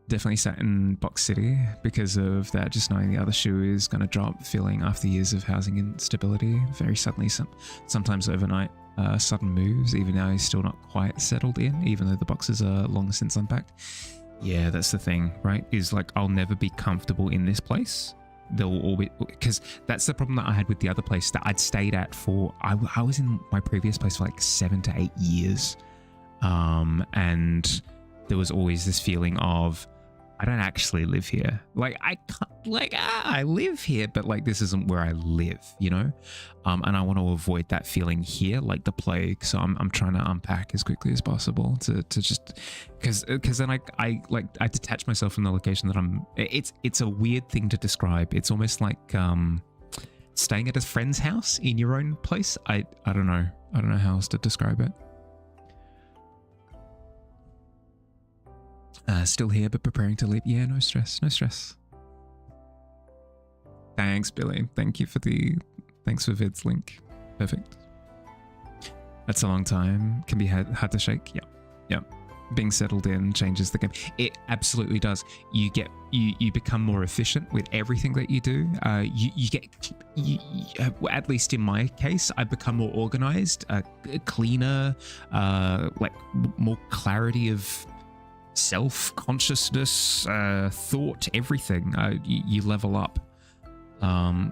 Definitely sat in Box City because of that, just knowing the other shoe is going to drop, feeling after years of housing instability, very suddenly, sometimes overnight, sudden moves, even now he's still not quite settled in, even though the boxes are long since unpacked. Yeah, that's the thing, right? Is like, I'll never be comfortable in this place. They'll all be, because that's the problem that I had with the other place that I'd stayed at for, I was in my previous place for like 7 to 8 years. And there was always this feeling of, I don't actually live here. Like, I can't, like, I live here, but like, this isn't where I live, you know? And I want to avoid that feeling here, like the plague. So I'm trying to unpack as quickly as possible to just, because then I detach myself from the location that I'm, it's a weird thing to describe. It's almost like, staying at a friend's house in your own place. I don't know. I don't know how else to describe it. Still here, but preparing to leave. Yeah, no stress, no stress. Thanks, Billy. Thank you for thanks for Vid's link. Perfect. That's a long time. Can be hard to shake. Yeah. Being settled in changes the game. It absolutely does. You become more efficient with everything that you do. You get, at least in my case, I become more organized, cleaner, like more clarity of self-consciousness, thought, everything. You level up.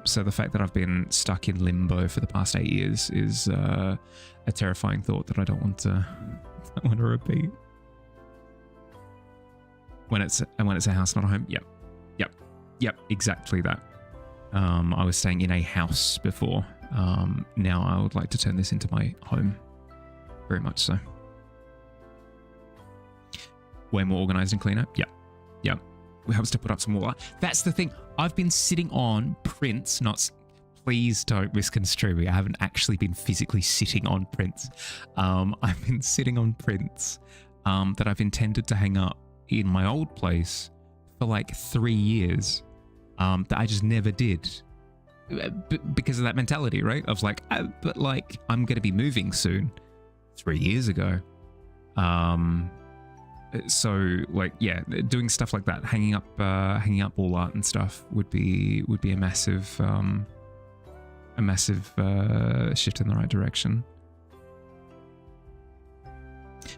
So the fact that I've been stuck in limbo for the past 8 years is a terrifying thought that I don't want to repeat. When it's a house, not a home. Yep, exactly that. I was staying in a house before. Now I would like to turn this into my home. Very much so. Way more organized and cleaner. Yep. It helps to put up some more. That's the thing. I've been sitting on prints, please don't misconstrue me. I haven't actually been physically sitting on prints. I've been sitting on prints that I've intended to hang up in my old place for like 3 years that I just never did. Because of that mentality, right? Of like, but like, I'm going to be moving soon. 3 years ago. So like, yeah, doing stuff like that, hanging up all art and stuff would be a massive shift in the right direction.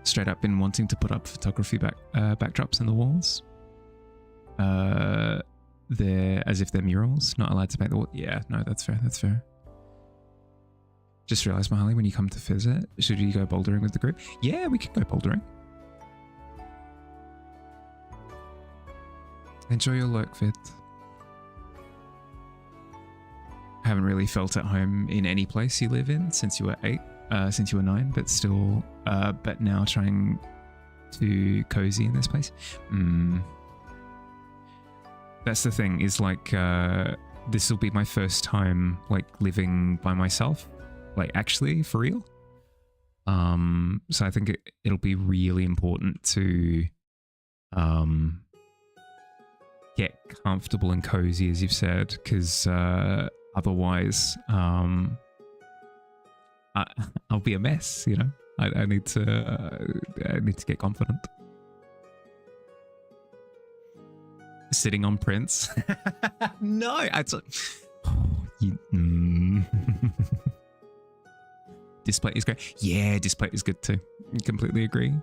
Straight up been wanting to put up photography backdrops in the walls. They're as if they're murals, not allowed to paint the wall. Yeah, no, that's fair. Just realized, Mahali, when you come to visit, should you go bouldering with the group? Yeah, we could go bouldering. Enjoy your lurk, Vid. Haven't really felt at home in any place you live in since you were 9, but still, but now trying to cozy in this place. That's the thing, is like, this will be my first time like living by myself, like actually for real. So I think it'll be really important to, get comfortable and cozy, as you've said, because otherwise I'll be a mess, you know. I need to get confident. Sitting on prints. No, Display is great. Yeah, display is good too. Completely agree.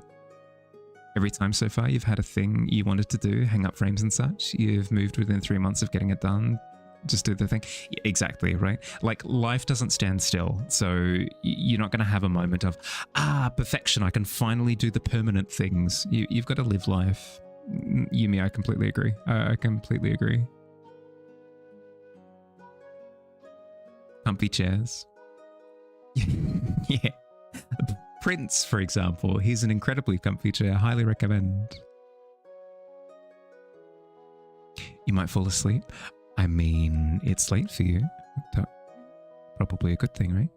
Every time so far you've had a thing you wanted to do, hang up frames and such, you've moved within 3 months of getting it done. Just do the thing. Yeah, exactly, right? Like, life doesn't stand still. So you're not going to have a moment of, perfection, I can finally do the permanent things. You've got to live life. Yumi, I completely agree. I completely agree. Comfy chairs. Yeah. Prince, for example, he's an incredibly comfy chair. Highly recommend. You might fall asleep. I mean, it's late for you. Probably a good thing, right?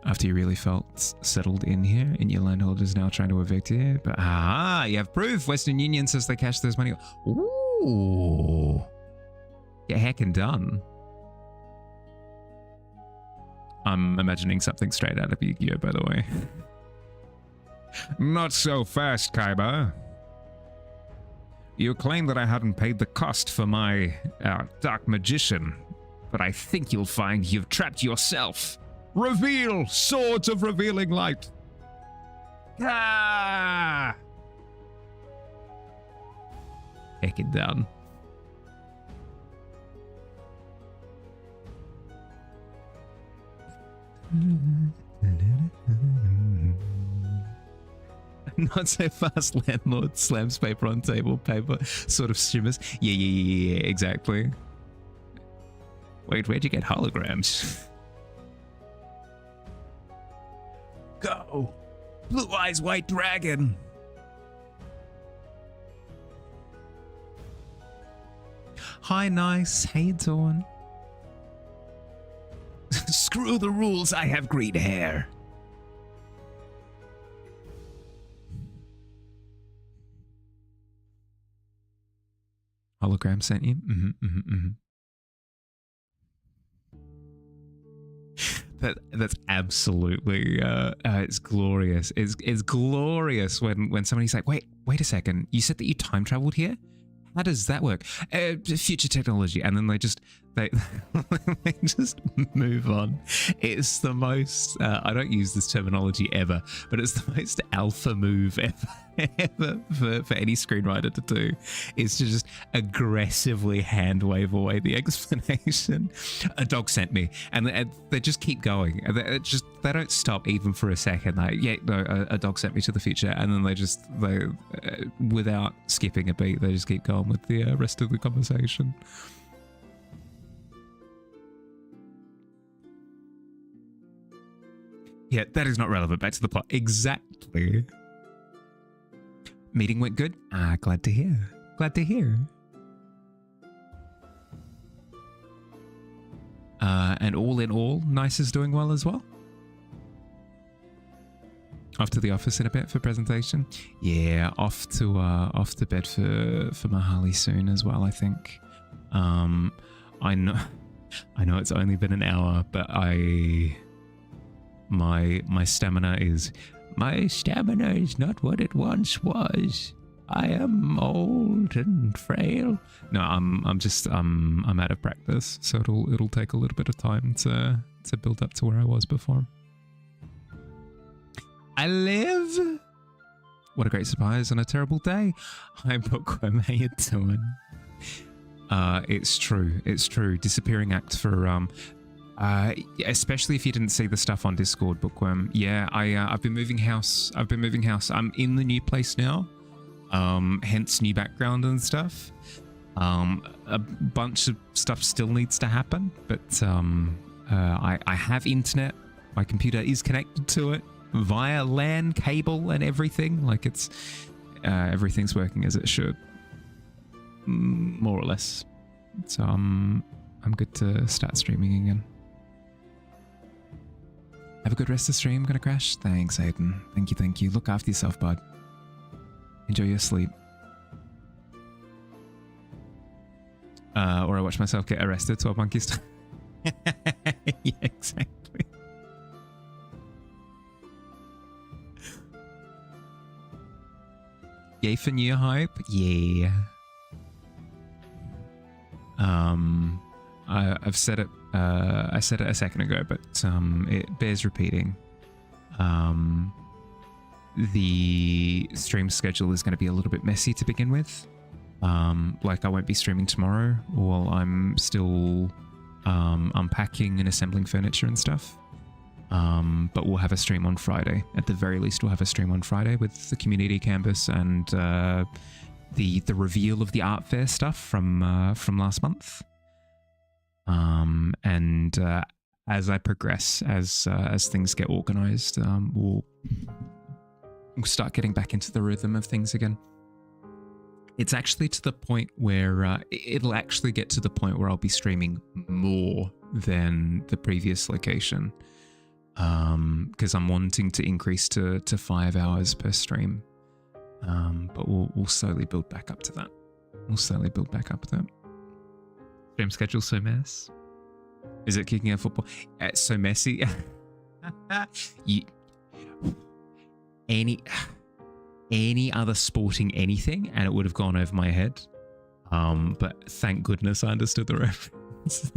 After you really felt settled in here, and your landlord is now trying to evict you. But you have proof. Western Union says they cashed those money. Ooh. Get heckin' done. I'm imagining something straight out of Yu-Gi-Oh, by the way. Not so fast, Kaiba. You claim that I hadn't paid the cost for my Dark Magician, but I think you'll find you've trapped yourself. Reveal, swords of revealing light. Ah! Heck it down. Not so fast, landlord slams paper on table, paper sort of shimmers. Yeah, exactly. Wait, where'd you get holograms? Go! Blue Eyes White Dragon! Hi, nice. How you doing? Screw the rules, I have green hair. Hologram sent you? That's absolutely it's glorious. It's glorious when somebody's like, wait a second, you said that you time traveled here? How does that work? Future technology, and then they just move on. It's the most I don't use this terminology ever, but it's the most alpha move ever for any screenwriter to do. Is to just aggressively hand wave away the explanation. A dog sent me, and they just keep going. They don't stop even for a second. Like, yeah, no, a dog sent me to the future, and then they without skipping a beat, they just keep going with the rest of the conversation. Yeah, that is not relevant. Back to the plot. Exactly. Meeting went good? Glad to hear. Glad to hear. And all in all, Nice is doing well as well. Off to the office in a bit for presentation. Yeah, off to bed for Mahali soon as well, I think. I know it's only been an hour, but my stamina is not what it once was. I am old and frail. No, I'm out of practice, so it'll take a little bit of time to build up to where I was before. I live. What a great surprise on a terrible day. Hi, Bookworm, how you doing? It's true. Disappearing act for especially if you didn't see the stuff on Discord, Bookworm. Yeah, I've been moving house. I'm in the new place now. Hence new background and stuff. A bunch of stuff still needs to happen, but I have internet. My computer is connected to it via LAN cable and everything. Like it's everything's working as it should, more or less. So I'm good to start streaming again. Have a good rest of the stream. Gonna crash. Thanks, Aiden. Thank you. Look after yourself, bud. Enjoy your sleep. Or I watch myself get arrested 12 monkeys. Yeah, exactly. Yay for new hype? Yeah. I've said it. I said it a second ago, but it bears repeating. The stream schedule is going to be a little bit messy to begin with. Like I won't be streaming tomorrow while I'm still unpacking and assembling furniture and stuff. But we'll have a stream on Friday. At the very least, we'll have a stream on Friday with the community canvas and the reveal of the art fair stuff from last month. And as I progress, as things get organized, we'll start getting back into the rhythm of things again. It's actually to the point where it'll actually get to the point where I'll be streaming more than the previous location. because I'm wanting to increase to 5 hours per stream. But we'll slowly build back up to that. Stream schedule so mess. Is it kicking out football? It's so messy. Any other sporting anything, and it would have gone over my head. But thank goodness I understood the reference.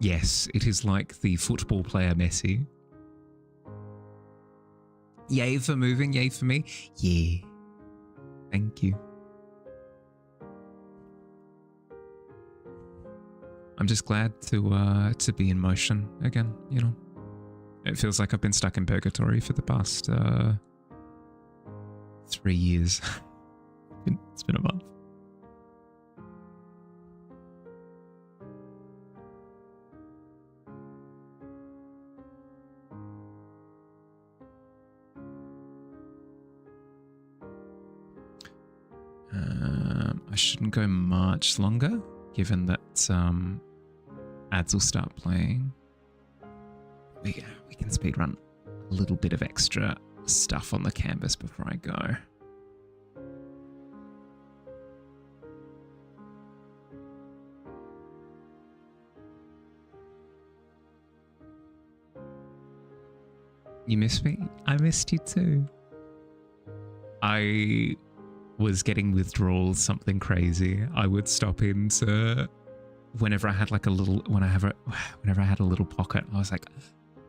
Yes, it is like the football player Messi. Yay for moving, yay for me. Yeah. Thank you. I'm just glad to be in motion again, you know. It feels like I've been stuck in purgatory for the past 3 years. It's been a month. I shouldn't go much longer, given that ads will start playing. We can speedrun a little bit of extra stuff on the canvas before I go. You miss me? I missed you too. I was getting withdrawals, something crazy. I would stop into whenever I had like a little, whenever I had a little pocket, I was like,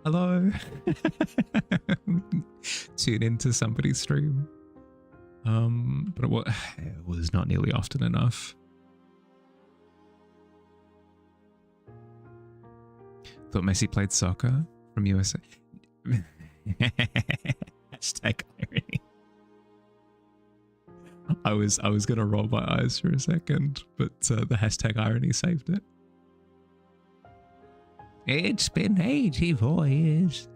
hello. Tune into somebody's stream. But it was not nearly often enough. Thought Messi played soccer from USA. Hashtag irony. I was gonna roll my eyes for a second, but the hashtag irony saved it. It's been 84 years.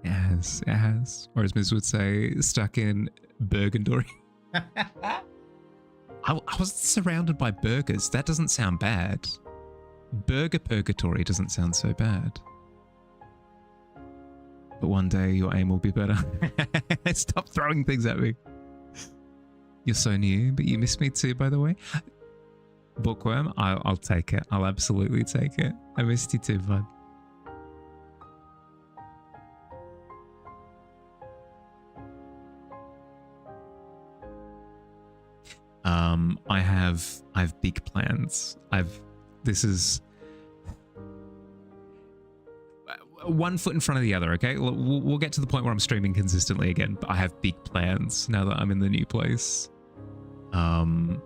It has. Or as Miz would say, stuck in Burgundy. I was surrounded by burgers. That doesn't sound bad. Burger purgatory doesn't sound so bad. But one day your aim will be better. Stop throwing things at me. You're so new, but you miss me too, by the way. Bookworm, I'll take it. I'll absolutely take it. I missed you too, bud. I have big plans. This is one foot in front of the other, okay? We'll get to the point where I'm streaming consistently again, but I have big plans now that I'm in the new place. I'll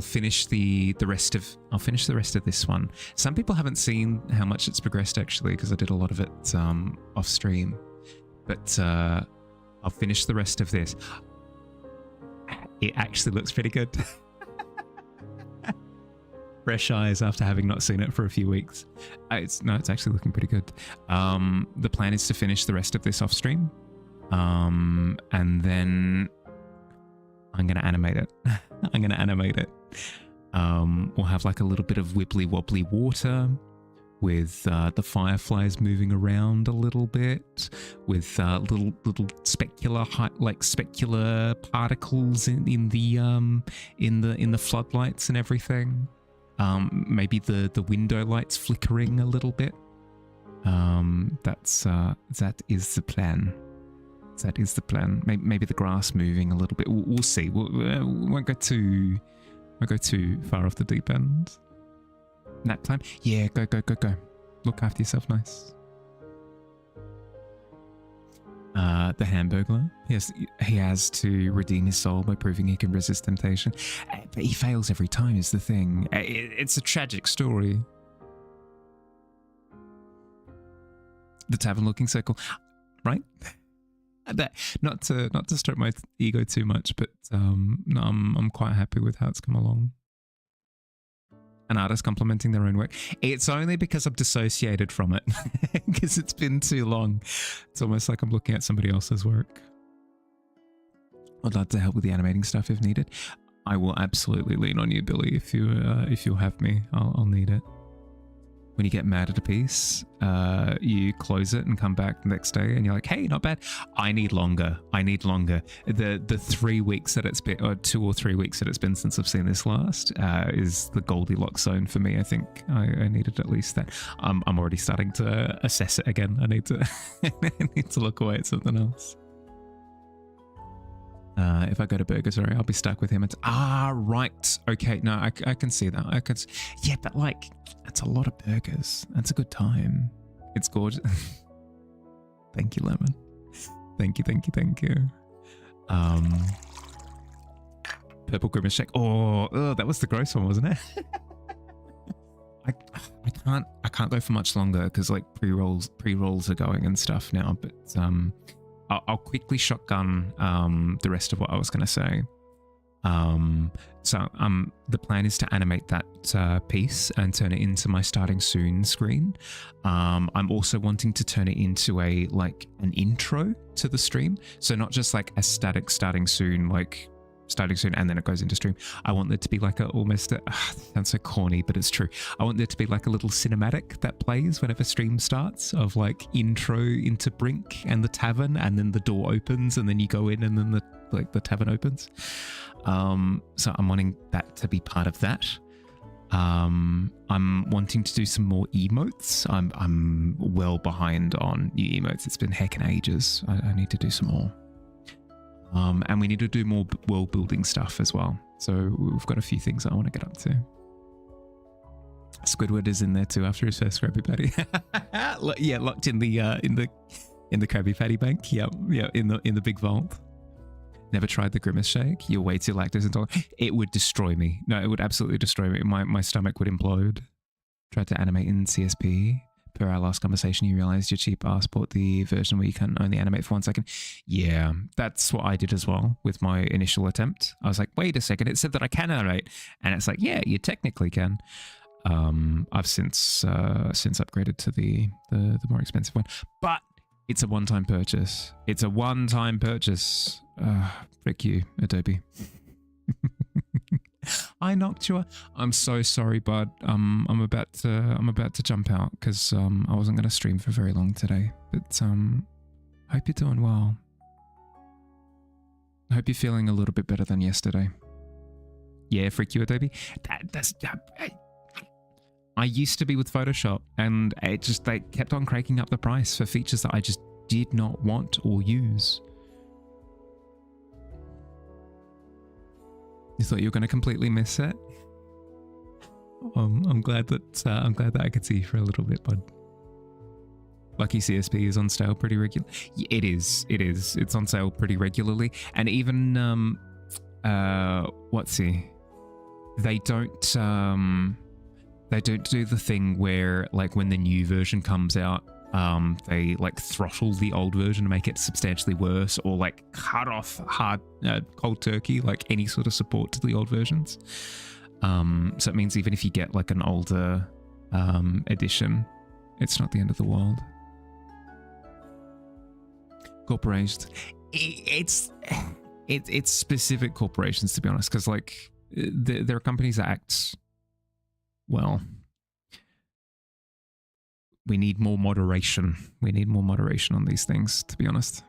finish the rest of this one. Some people haven't seen how much it's progressed actually, because I did a lot of it off stream. But I'll finish the rest of this. It actually looks pretty good. Fresh eyes after having not seen it for a few weeks. It's actually looking pretty good. The plan is to finish the rest of this off stream. And then I'm going to animate it. We'll have like a little bit of wibbly wobbly water with the fireflies moving around a little bit, with little specular particles in the floodlights and everything. Maybe the window lights flickering a little bit. That is the plan. That is the plan. Maybe the grass moving a little bit. We'll see. We won't go too far off the deep end. Nap time? Yeah, go. Look after yourself, nice. The Hamburglar. Yes, he has to redeem his soul by proving he can resist temptation. But he fails every time is the thing. It's a tragic story. The Tavern looking so cool. Right? Not to stroke my ego too much, but no, I'm quite happy with how it's come along. An artist complimenting their own work. It's only because I've dissociated from it, because it's been too long. It's almost like I'm looking at somebody else's work. I'd love to help with the animating stuff if needed. I will absolutely lean on you, Billy. If you'll have me, I'll need it. When you get mad at a piece, you close it and come back the next day and you're like, hey, not bad. I need longer. The 3 weeks that it's been, or 2 or 3 weeks that it's been since I've seen this last, is the Goldilocks zone for me. I think I needed at least that. I'm already starting to assess it again. I need to I need to look away at something else. If I go to Burger, sorry, I'll be stuck with him. It's right. Okay, no, I can see that. Yeah, but like, it's a lot of burgers. That's a good time. It's gorgeous. Thank you, Lemon. Thank you. Purple Grimace Shake. Oh, that was the gross one, wasn't it? I can't go for much longer because like pre-rolls are going and stuff now, but I'll quickly shotgun the rest of what I was going to say. So the plan is to animate that piece and turn it into my starting soon screen. I'm also wanting to turn it into an intro to the stream. So not just like a static starting soon and then it goes into stream. I want there to be like sounds so corny, but it's true. I want there to be like a little cinematic that plays whenever stream starts of like intro into Brink and the tavern, and then the door opens and then you go in and then the tavern opens. So I'm wanting that to be part of that. I'm wanting to do some more emotes. I'm well behind on new emotes. It's been heckin' ages. I need to do some more. And we need to do more world building stuff as well. So we've got a few things I want to get up to. Squidward is in there too after his first Krabby Patty. Yeah, locked in the Krabby Patty bank. Yeah, in the big vault. Never tried the Grimace Shake. You're way too lactose intolerant. It would destroy me. No, it would absolutely destroy me. My stomach would implode. Tried to animate in CSP. Per our last conversation, you realized your cheap ass bought the version where you can only animate for 1 second. Yeah, that's what I did as well with my initial attempt. I was like, wait a second, it said that I can animate. And it's like, yeah, you technically can. I've since upgraded to the more expensive one. But it's a one-time purchase. Frick you, Adobe. I knocked you. I'm so sorry, bud. I'm about to jump out because I wasn't going to stream for very long today. But hope you're doing well. I hope you're feeling a little bit better than yesterday. Yeah, freak you, Adobe. I used to be with Photoshop, and they kept on cranking up the price for features that I just did not want or use. You thought you were going to completely miss it? I'm glad that I could see you for a little bit, bud. Lucky CSP is on sale pretty regularly. It is. It's on sale pretty regularly, and even They don't do the thing where like when the new version comes out, they like throttle the old version to make it substantially worse, or like cut off cold turkey like any sort of support to the old versions. So it means even if you get like an older edition, it's not the end of the world. Corporations, it's specific corporations, to be honest, because like there are companies that act well. We need more moderation. We need more moderation on these things, to be honest.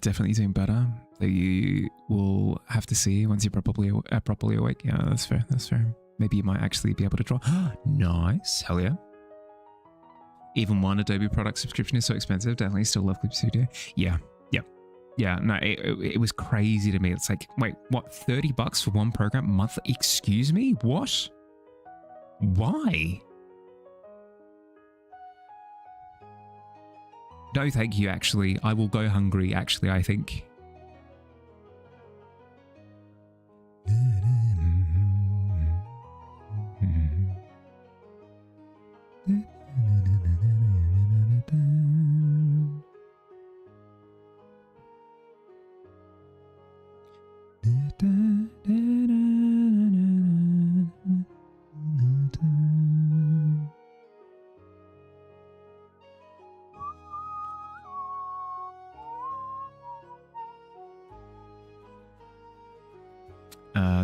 Definitely doing better. So you will have to see once you're properly awake. Yeah, that's fair. That's fair. Maybe you might actually be able to draw. Nice. Hell yeah. Even one Adobe product subscription is so expensive. Definitely still love Clip Studio. Yeah. Yeah, no, it was crazy to me. It's like, wait, what, $30 for one program a month? Excuse me? What? Why? No, thank you, actually. I will go hungry, actually, I think.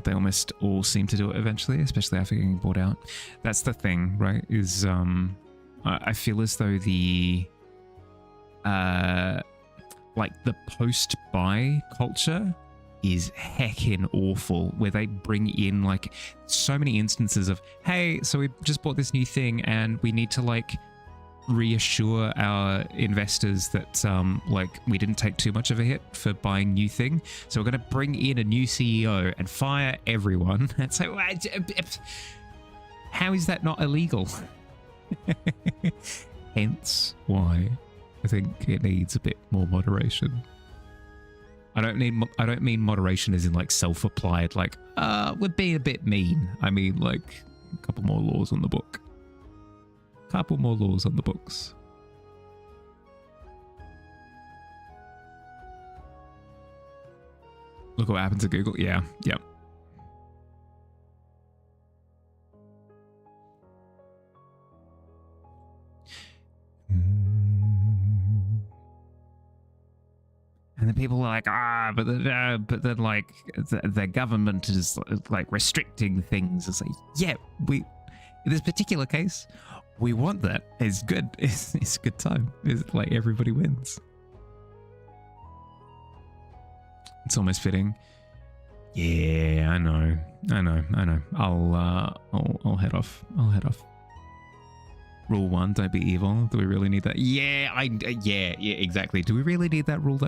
They almost all seem to do it eventually, especially after getting bought out. That's the thing, right? Is I feel as though the like the post-buy culture is heckin' awful, where they bring in like so many instances of, hey, so we just bought this new thing and we need to like reassure our investors that like we didn't take too much of a hit for buying new thing, so we're going to bring in a new CEO and fire everyone. It's like, how is that not illegal? Hence why I think it needs a bit more moderation. I don't mean moderation as in like self-applied, like we're being a bit mean. I mean like a couple more laws on the book. Couple more laws on the books. Look what happens to Google. Yeah, yeah. And then people are like, but then like the government is like restricting things. It's like, yeah, in this particular case, we want that. It's good. It's a good time. It's like everybody wins. It's almost fitting. Yeah, I know. I'll head off. Rule 1, don't be evil. Do we really need that? Yeah, yeah, exactly. Do we really need that rule?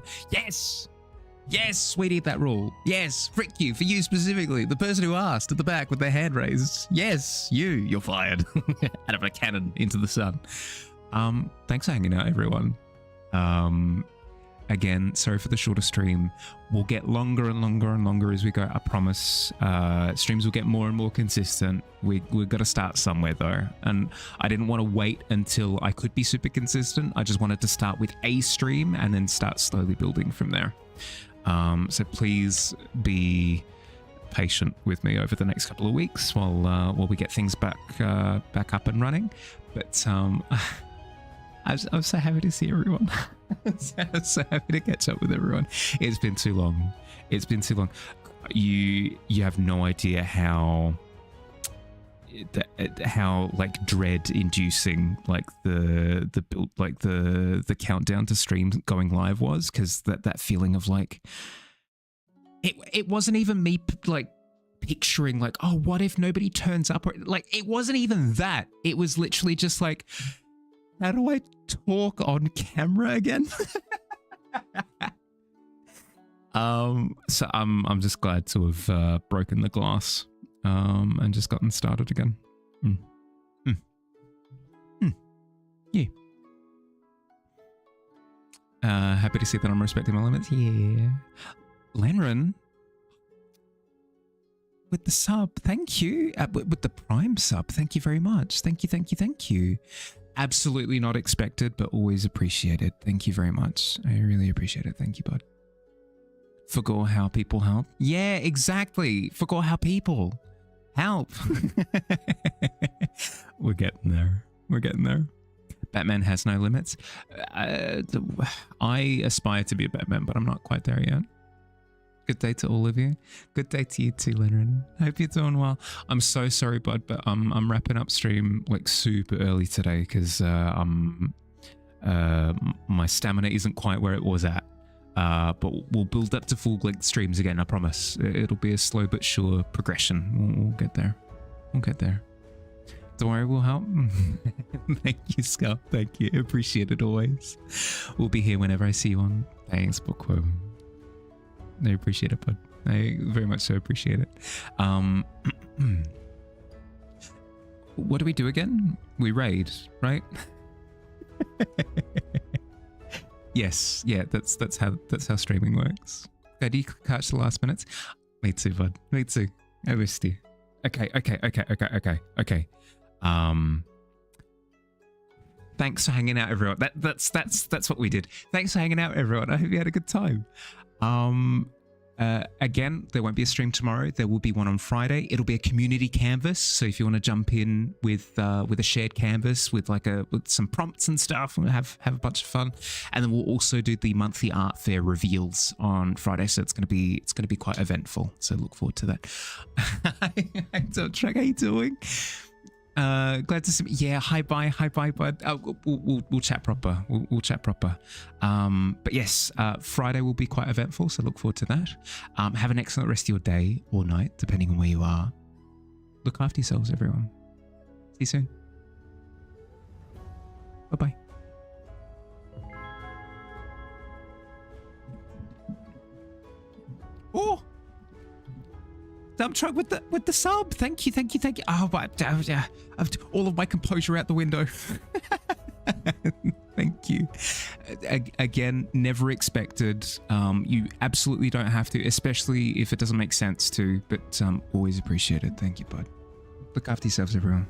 Yes, we need that rule. Yes, frick you, for you specifically, the person who asked at the back with their hand raised. Yes, you're fired out of a cannon into the sun. Thanks for hanging out, everyone. Again, sorry for the shorter stream. We'll get longer and longer and longer as we go, I promise. Streams will get more and more consistent. We've got to start somewhere though. And I didn't want to wait until I could be super consistent. I just wanted to start with a stream and then start slowly building from there. So please be patient with me over the next couple of weeks while we get things back up and running. But I'm so happy to see everyone. I'm so happy to catch up with everyone. It's been too long. You have no idea how like dread inducing like the build, like the countdown to stream going live was, because that feeling of like it wasn't even me like picturing like, oh, what if nobody turns up, or like it wasn't even that. It was literally just like, how do I talk on camera again? So I'm just glad to have broken the glass and just gotten started again. Yeah. Happy to see that I'm respecting my limits. Yeah. Lenren with the sub, thank you. With the Prime sub, thank you very much. Thank you. Absolutely not expected, but always appreciated. Thank you very much. I really appreciate it. Thank you, bud. Forgot how people help. Yeah, exactly. Forgot how people help. We're getting there. Batman has no limits. I aspire to be a Batman, but I'm not quite there yet. Good day to all of you. Good day to you too, Lenren. Hope you're doing well. I'm so sorry, bud, but I'm wrapping up stream like super early today because my stamina isn't quite where it was at. But we'll build up to full length streams again. I promise. It'll be a slow but sure progression. We'll get there. Don't worry, we'll help. Thank you, Scout. Thank you. Appreciate it always. We'll be here whenever I see you on. Thanks, Bookworm. I appreciate it, bud. I very much so appreciate it. What do we do again? We raid, right? Yes, yeah, that's how streaming works. Okay, do you catch the last minutes? Me too, bud. Me too. I missed you. Okay. Thanks for hanging out, everyone. That's what we did. Thanks for hanging out, everyone. I hope you had a good time. Again, there won't be a stream tomorrow. There will be one on Friday. It'll be a community canvas. So if you want to jump in with a shared canvas with with some prompts and stuff, we'll have a bunch of fun. And then we'll also do the monthly art fair reveals on Friday. So it's gonna be quite eventful. So look forward to that. Track, how you doing? Glad to see me. Yeah, hi bye, bud. We'll chat proper. We'll chat proper. But yes, Friday will be quite eventful, so look forward to that. Have an excellent rest of your day or night, depending on where you are. Look after yourselves, everyone. See you soon. Bye bye. Oh. Dump truck with the sub. Thank you. Oh, but all of my composure out the window. Thank you. Again, never expected. You absolutely don't have to, especially if it doesn't make sense to. But always appreciated. Thank you, bud. Look after yourselves, everyone.